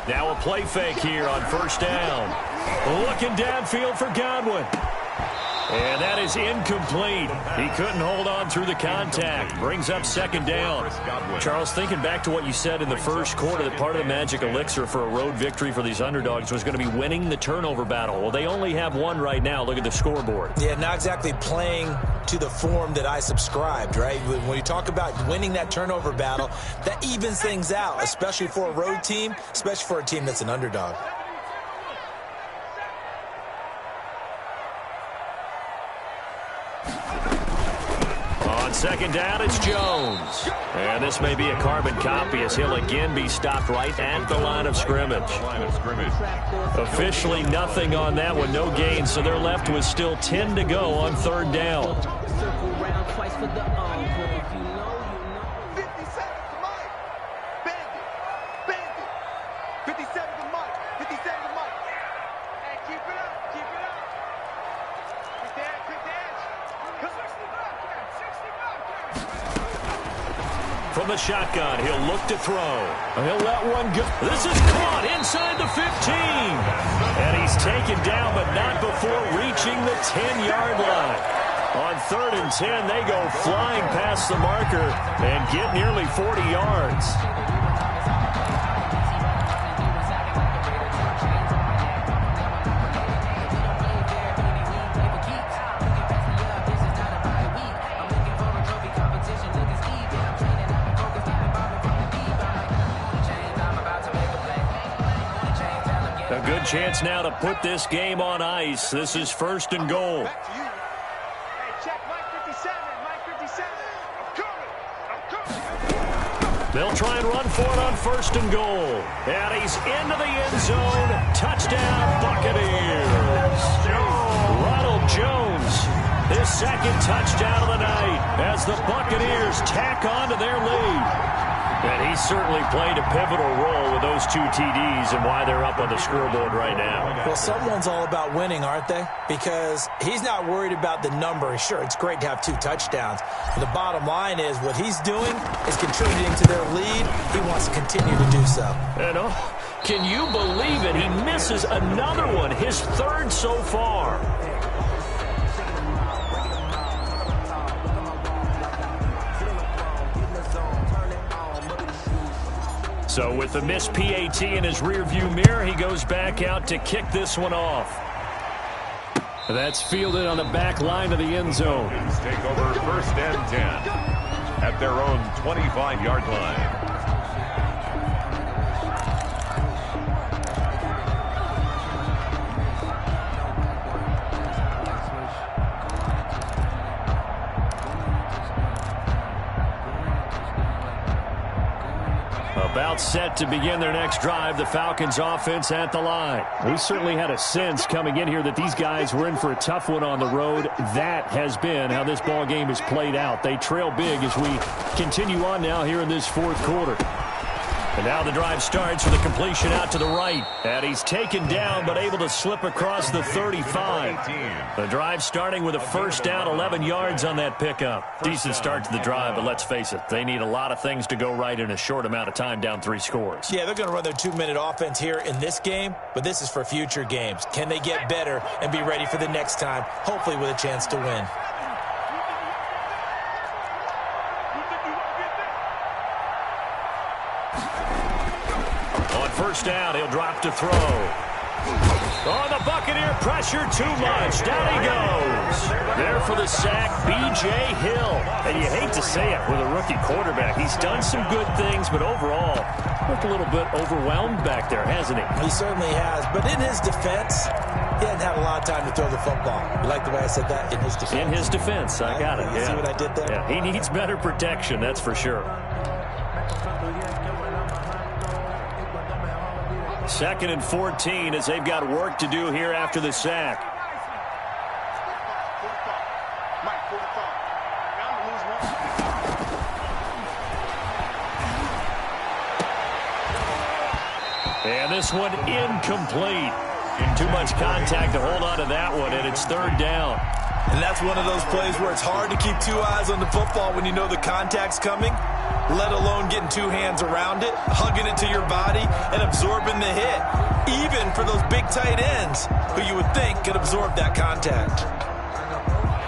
Now a play fake here on 1st down. Looking downfield for Godwin. And that is incomplete. He couldn't hold on through the contact. Brings up 2nd down. Charles, thinking back to what you said in the first quarter, that part of the magic elixir for a road victory for these underdogs was going to be winning the turnover battle. Well, they only have one right now. Look at the scoreboard. Yeah, not exactly playing to the form that I subscribed, right? When you talk about winning that turnover battle, that evens things out, especially for a road team, especially for a team that's an underdog. On 2nd down, it's Jones. And this may be a carbon copy as he'll again be stopped right at the line of scrimmage. Officially nothing on that one, no gain, so they're left with still 10 to go on 3rd down. From the shotgun, he'll look to throw. He'll let one go. This is caught inside the 15. And he's taken down, but not before reaching the 10-yard line. On 3rd and 10, they go flying past the marker and get nearly 40 yards. A good chance now to put this game on ice. This is 1st and goal. They'll try and run for it on 1st and goal. And he's into the end zone. Touchdown, Buccaneers. Ronald Jones, his 2nd touchdown of the night as the Buccaneers tack on to their lead. And he certainly played a pivotal role with those 2 TDs and why they're up on the scoreboard right now. Well, someone's all about winning, aren't they? Because he's not worried about the number. Sure, it's great to have 2 touchdowns. But the bottom line is what he's doing is contributing to their lead. He wants to continue to do so. And can you believe it? He misses another one, his 3rd so far. So with the missed PAT in his rearview mirror, he goes back out to kick this one off. That's fielded on the back line of the end zone. Take over 1st and 10 at their own 25-yard line. About set to begin their next drive, the Falcons offense at the line. We certainly had a sense coming in here that these guys were in for a tough one on the road. That has been how this ball game has played out. They trail big as we continue on now here in this 4th quarter. And now the drive starts with a completion out to the right. And he's taken down but able to slip across the 35. The drive starting with a first down, 11 yards on that pickup. Decent start to the drive, but let's face it, they need a lot of things to go right in a short amount of time, down 3 scores. Yeah, they're going to run their 2-minute offense here in this game, but this is for future games. Can they get better and be ready for the next time, hopefully with a chance to win? First down, he'll drop to throw. Oh, the Buccaneer pressure too much. Down he goes. There for the sack, B.J. Hill. And you hate to say it with a rookie quarterback. He's done some good things, but overall, looked a little bit overwhelmed back there, hasn't he? He certainly has. But in his defense, he hadn't had a lot of time to throw the football. You like the way I said that? In his defense. In his defense. I got it. You see what I did there? Yeah, he needs better protection, that's for sure. 2nd and 14 as they've got work to do here after the sack. And this one incomplete. Too much contact to hold on to that one, and it's 3rd down. And that's one of those plays where it's hard to keep 2 eyes on the football when you know the contact's coming, let alone getting 2 hands around it, hugging it to your body, and absorbing the hit, even for those big tight ends who you would think could absorb that contact.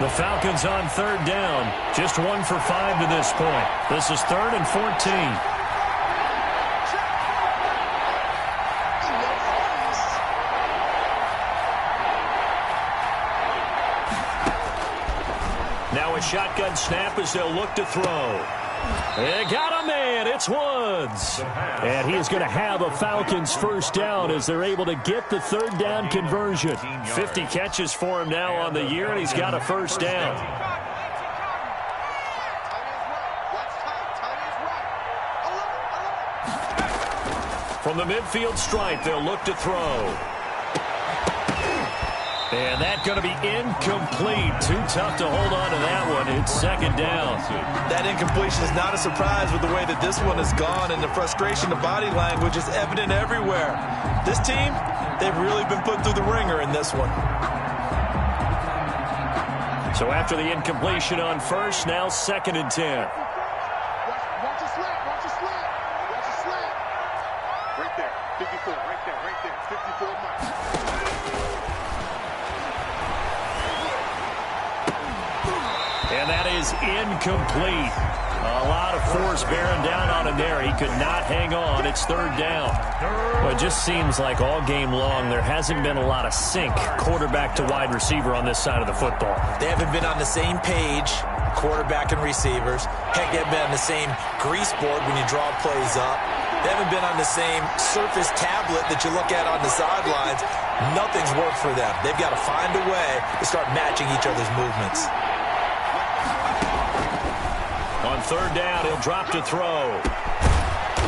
The Falcons on 3rd down, just 1 for 5 to this point. This is 3rd and 14. Now a shotgun snap as they'll look to throw. They got a man. It's Woods. And he is going to have a Falcons first down as they're able to get the 3rd down conversion. 50 catches for him now on the year, and he's got a first down. From the midfield stripe, they'll look to throw. And that's going to be incomplete. Too tough to hold on to that one. It's 2nd down. That incompletion is not a surprise with the way that this one has gone, and the frustration, the body language is evident everywhere. This team, they've really been put through the ringer in this one. So after the incompletion on first, now 2nd and 10. Watch a slant, watch a slant, watch a slant. Right there, 54, right there, 54 miles. And that is incomplete. A lot of force bearing down on him there. He could not hang on. It's 3rd down. Well, it just seems like all game long there hasn't been a lot of sync quarterback to wide receiver on this side of the football. They haven't been on the same page, quarterback and receivers. Heck, they haven't been on the same grease board when you draw plays up. They haven't been on the same surface tablet that you look at on the sidelines. Nothing's worked for them. They've got to find a way to start matching each other's movements. On 3rd down, he'll drop to throw.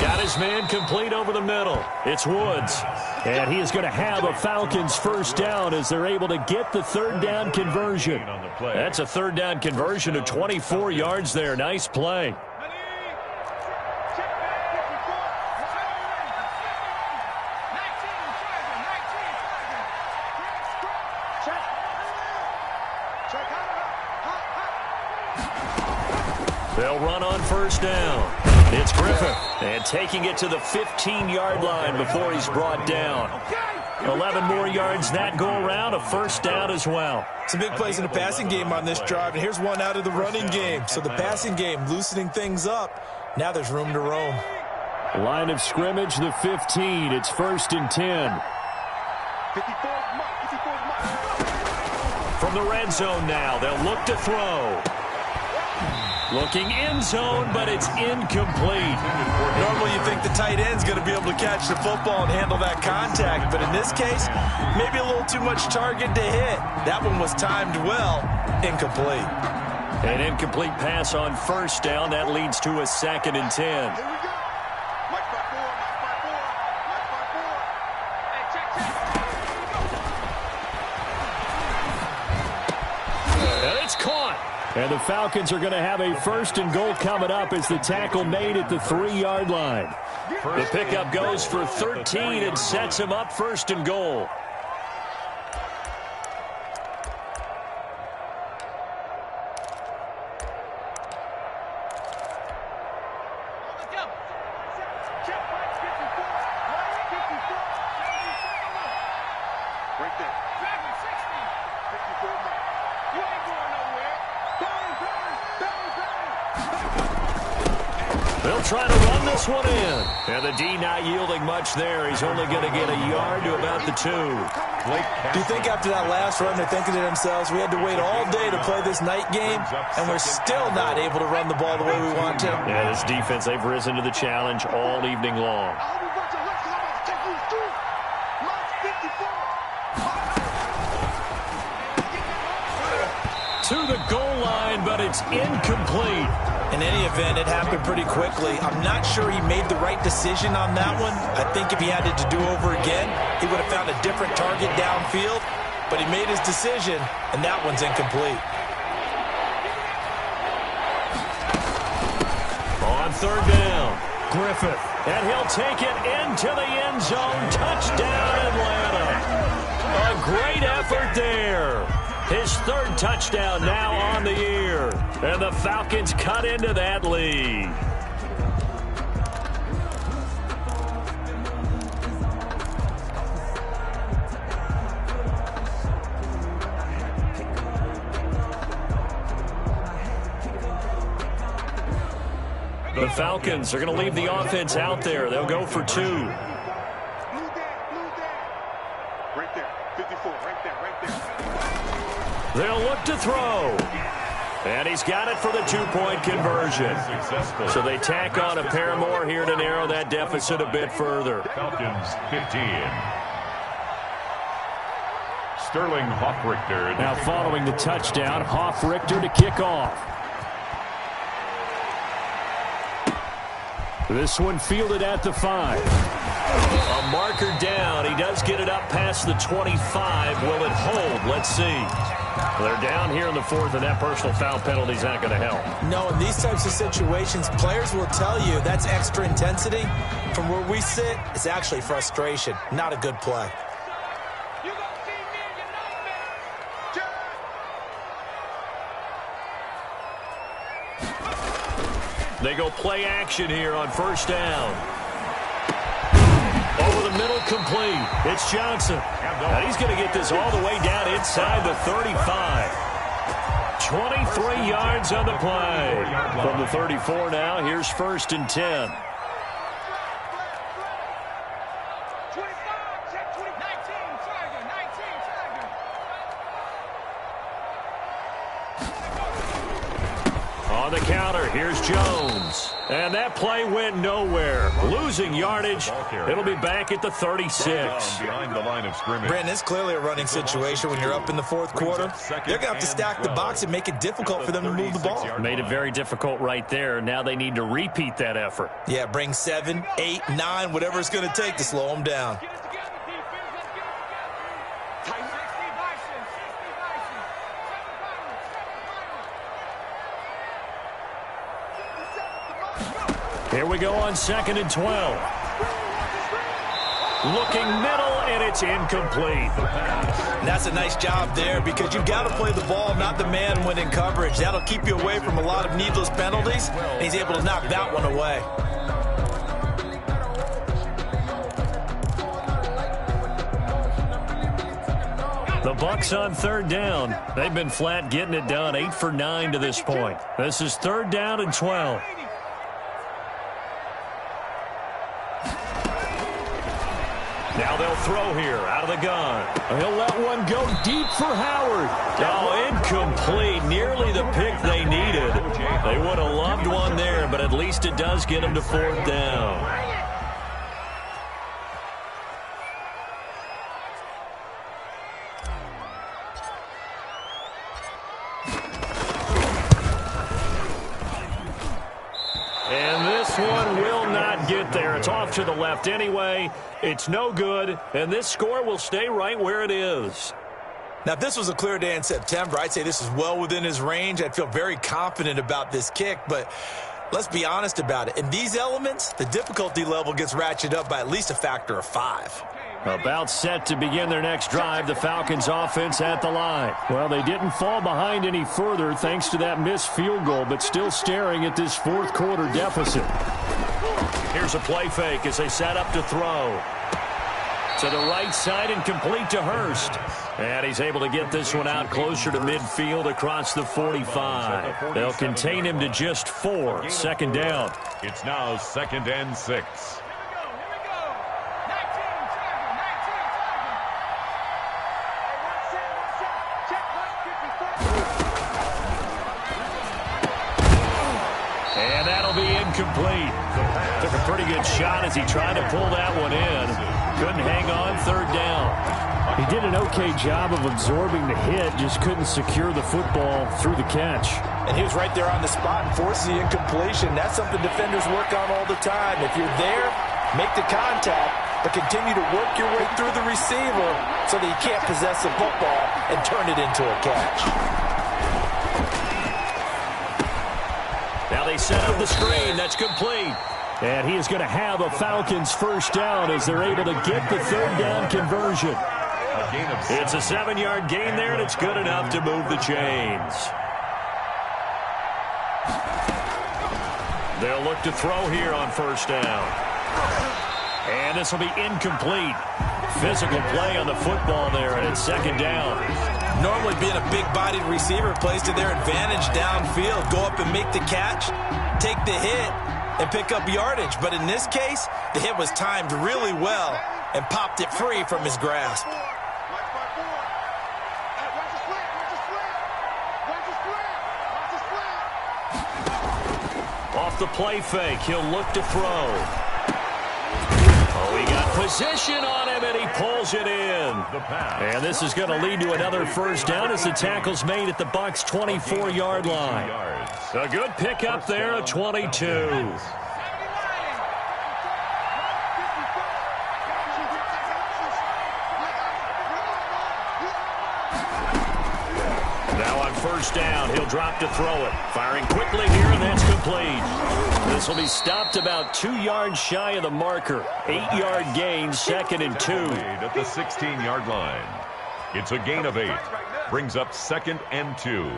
Got his man complete over the middle. It's Woods. And he is going to have a Falcons first down as they're able to get the 3rd down conversion. That's a 3rd down conversion of 24 yards there. Nice play. They'll run on first down. It's Griffin. And taking it to the 15-yard line before he's brought down. 11 more yards that go around. A first down as well. Some big plays in the passing game on this drive, and here's one out of the running game. So the passing game loosening things up. Now there's room to roam. Line of scrimmage, the 15. It's 1st and 10. From the red zone now, they'll look to throw. Looking end zone, but it's incomplete. Normally you think the tight end's going to be able to catch the football and handle that contact, but in this case, maybe a little too much target to hit. That one was timed well. Incomplete. An incomplete pass on first down. That leads to a 2nd and 10. And the Falcons are going to have a 1st and goal coming up as the tackle made at the 3-yard line. The pickup goes for 13 and sets him up 1st and goal. They'll try to run this one in. And the D not yielding much there. He's only going to get a yard to about the 2. Do you think after that last run they're thinking to themselves, we had to wait all day to play this night game, and we're still not able to run the ball the way we want to? Yeah, this defense, they've risen to the challenge all evening long. To the goal line, but it's incomplete. In any event, it happened pretty quickly. I'm not sure he made the right decision on that one. I think if he had it to do over again, he would have found a different target downfield. But he made his decision, and that one's incomplete. On 3rd down, Griffith. And he'll take it into the end zone. Touchdown, Atlanta. A great effort there. His 3rd touchdown now on the year. And the Falcons cut into that lead. The Falcons are going to leave the offense out there. They'll go for 2. Right there, 54, right there. They'll look to throw. And he's got it for the 2-point conversion. So they tack on a pair more here to narrow that deficit a bit further. Falcons 15. Sterling Hoffrichter. Now following the touchdown, Hoffrichter to kick off. This one fielded at the 5. A marker down. He does get it up past the 25. Will it hold? Let's see. They're down here in the 4th, and that personal foul penalty is not going to help. No, in these types of situations, players will tell you that's extra intensity. From where we sit, it's actually frustration. Not a good play. They go play action here on 1st down. Over the middle, complete. It's Johnson. And he's going to get this all the way down inside the 35. 23 yards on the play. From the 34 now, here's 1st and 10. On the counter, here's Jones. And that play went nowhere. Losing yardage. It'll be back at the 36. Behind the line of scrimmage. Brandon, it's clearly a running situation when you're up in the 4th quarter. They're going to have to stack the box and make it difficult for them to move the ball. Made it very difficult right there. Now they need to repeat that effort. Yeah, bring 7, 8, 9, whatever it's going to take to slow them down. Here we go on 2nd and 12. Looking middle, and it's incomplete. And that's a nice job there because you've got to play the ball, not the man when in coverage. That'll keep you away from a lot of needless penalties, and he's able to knock that one away. The Bucs on 3rd down. They've been flat getting it done, 8 for 9 to this point. This is 3rd down and 12. Now they'll throw here out of the gun. He'll let one go deep for Howard. Oh, incomplete. Nearly the pick they needed. They would have loved one there, but at least it does get them to 4th down. And this one will not get there. It's off to the left anyway. It's no good, and this score will stay right where it is. Now, if this was a clear day in September, I'd say this is well within his range. I'd feel very confident about this kick, but Let's be honest about it. In these elements, the difficulty level gets ratcheted up by at least a factor of 5. About set to begin their next drive, the Falcons offense at the line. Well, they didn't fall behind any further thanks to that missed field goal, but still staring at this fourth quarter deficit. Here's a play fake as they set up to throw. To the right side and complete to Hurst. And he's able to get this one out closer to midfield across the 45. They'll contain him to just 4. 2nd down. It's now 2nd and 6. And that'll be incomplete. Took a pretty good shot as he tried to pull that one in. Couldn't hang on. 3rd down. He did an okay job of absorbing the hit, just couldn't secure the football through the catch. And he was right there on the spot and forced the incompletion. That's something defenders work on all the time. If you're there, make the contact, but continue to work your way through the receiver so that you can't possess the football and turn it into a catch. Now they set up the screen. That's complete. And he is going to have a Falcons 1st down as they're able to get the 3rd down conversion. It's a 7-yard gain there, and it's good enough to move the chains. They'll look to throw here on 1st down. And this will be incomplete. Physical play on the football there, and it's 2nd down. Normally being a big-bodied receiver plays to their advantage downfield. Go up and make the catch, take the hit, and pick up yardage. But in this case, the hit was timed really well and popped it free from his grasp. Off the play fake, he'll look to throw. Oh, he got position on him, and he pulls it in. And this is going to lead to another 1st down as the tackle's made at the Bucs' 24-yard line. A good pickup there, a 22. Now on 1st down, he'll drop to throw it. Firing quickly here, and that's complete. This will be stopped about 2 yards shy of the marker. 8-yard gain, 2nd and 2. At the 16-yard line. It's a gain of 8. Brings up 2nd and 2.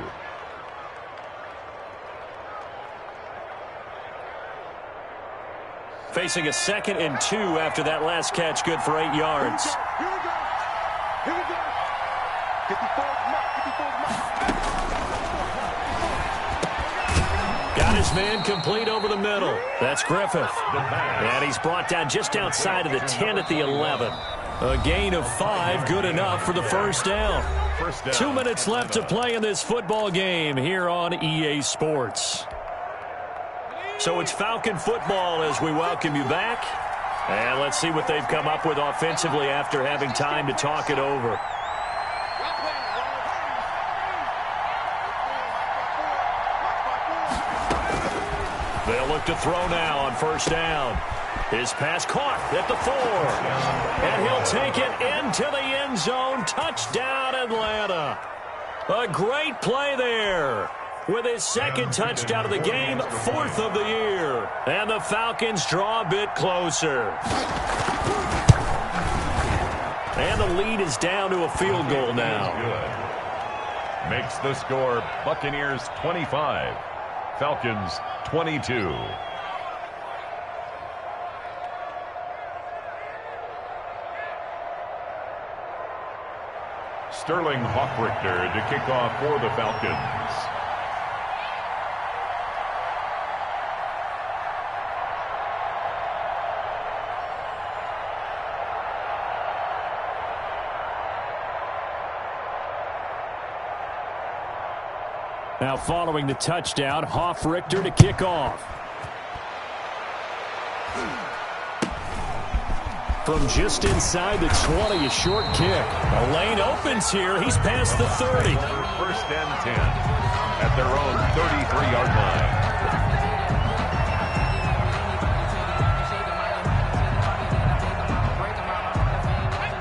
Facing a 2nd and 2 after that last catch, good for 8 yards. Here we go. Here we go. 54's mark. 54's mark. Got his man complete over the middle. That's Griffith. And he's brought down just outside of the 10 at the 11. A gain of 5, good enough for the 1st down. 2 minutes left to play in this football game here on EA Sports. So it's Falcon football as we welcome you back. And let's see what they've come up with offensively after having time to talk it over. They'll look to throw now on 1st down. His pass caught at the 4. And he'll take it into the end zone. Touchdown, Atlanta. A great play there. With his 2nd touchdown of the game, 4th of the year. And the Falcons draw a bit closer. And the lead is down to a field goal now. Makes the score Buccaneers 25, Falcons 22. Sterling Hawkrichter to kick off for the Falcons. Now following the touchdown, Hofrichter to kick off. From just inside the 20, a short kick. The lane opens here. He's past the 30. 1st and 10 at their own 33-yard line.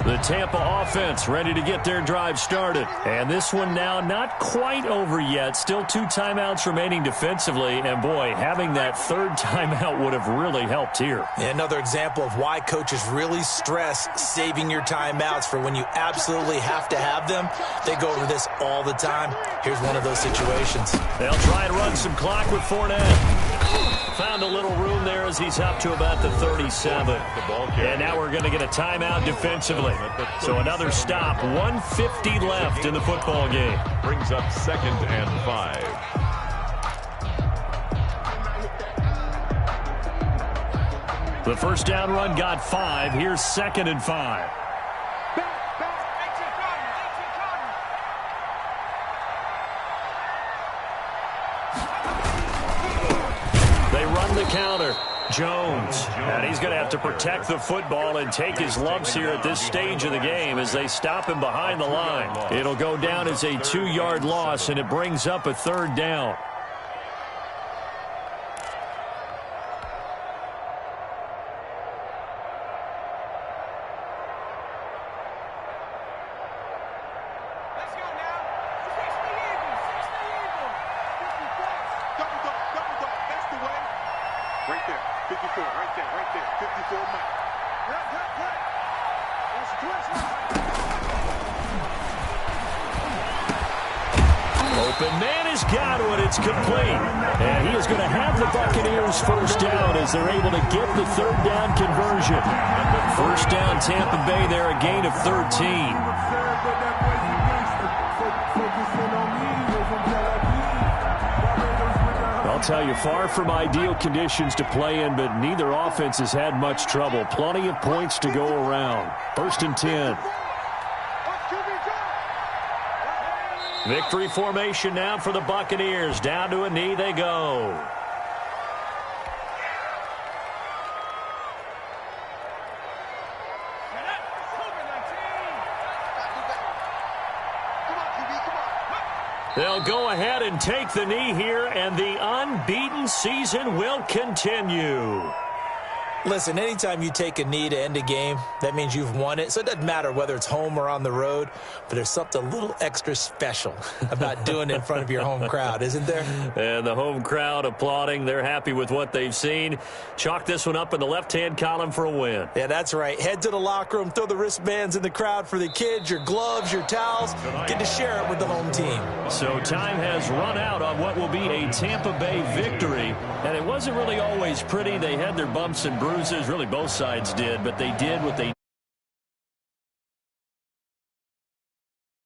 The Tampa offense ready to get their drive started. And this one now not quite over yet. Still 2 timeouts remaining defensively. And, boy, having that third timeout would have really helped here. Another example of why coaches really stress saving your timeouts for when you absolutely have to have them. They go over this all the time. Here's one of those situations. They'll try and run some clock with Fournette. Found a little room there as he's up to about the 37. And now we're going to get a timeout defensively. So another stop, 1:50 left in the football game. Brings up 2nd and 5. The first down run got 5. Here's 2nd and 5. They run the counter. Jones, and he's going to have to protect the football and take his lumps here at this stage of the game as they stop him behind the line. It'll go down as a 2-yard loss, and it brings up a 3rd down. Right there, 54, right there, 54 Mike. Open man has got it. It's complete. And he is going to have the Buccaneers first down as they're able to get the 3rd down conversion. First down Tampa Bay there, a gain of 13. I'll tell you, far from ideal conditions to play in, but neither offense has had much trouble. Plenty of points to go around. 1st and 10. Victory formation now for the Buccaneers. Down to a knee they go. They'll go ahead and take the knee here, and the unbeaten season will continue. Listen, anytime you take a knee to end a game, that means you've won it. So it doesn't matter whether it's home or on the road, but there's something a little extra special about doing it in front of your home crowd, isn't there? And the home crowd applauding. They're happy with what they've seen. Chalk this one up in the left-hand column for a win. Yeah, that's right. Head to the locker room, throw the wristbands in the crowd for the kids, your gloves, your towels. Get to share it with the home team. So time has run out on what will be a Tampa Bay victory. And it wasn't really always pretty. They had their bumps and bruises. Really, both sides did. But they did what they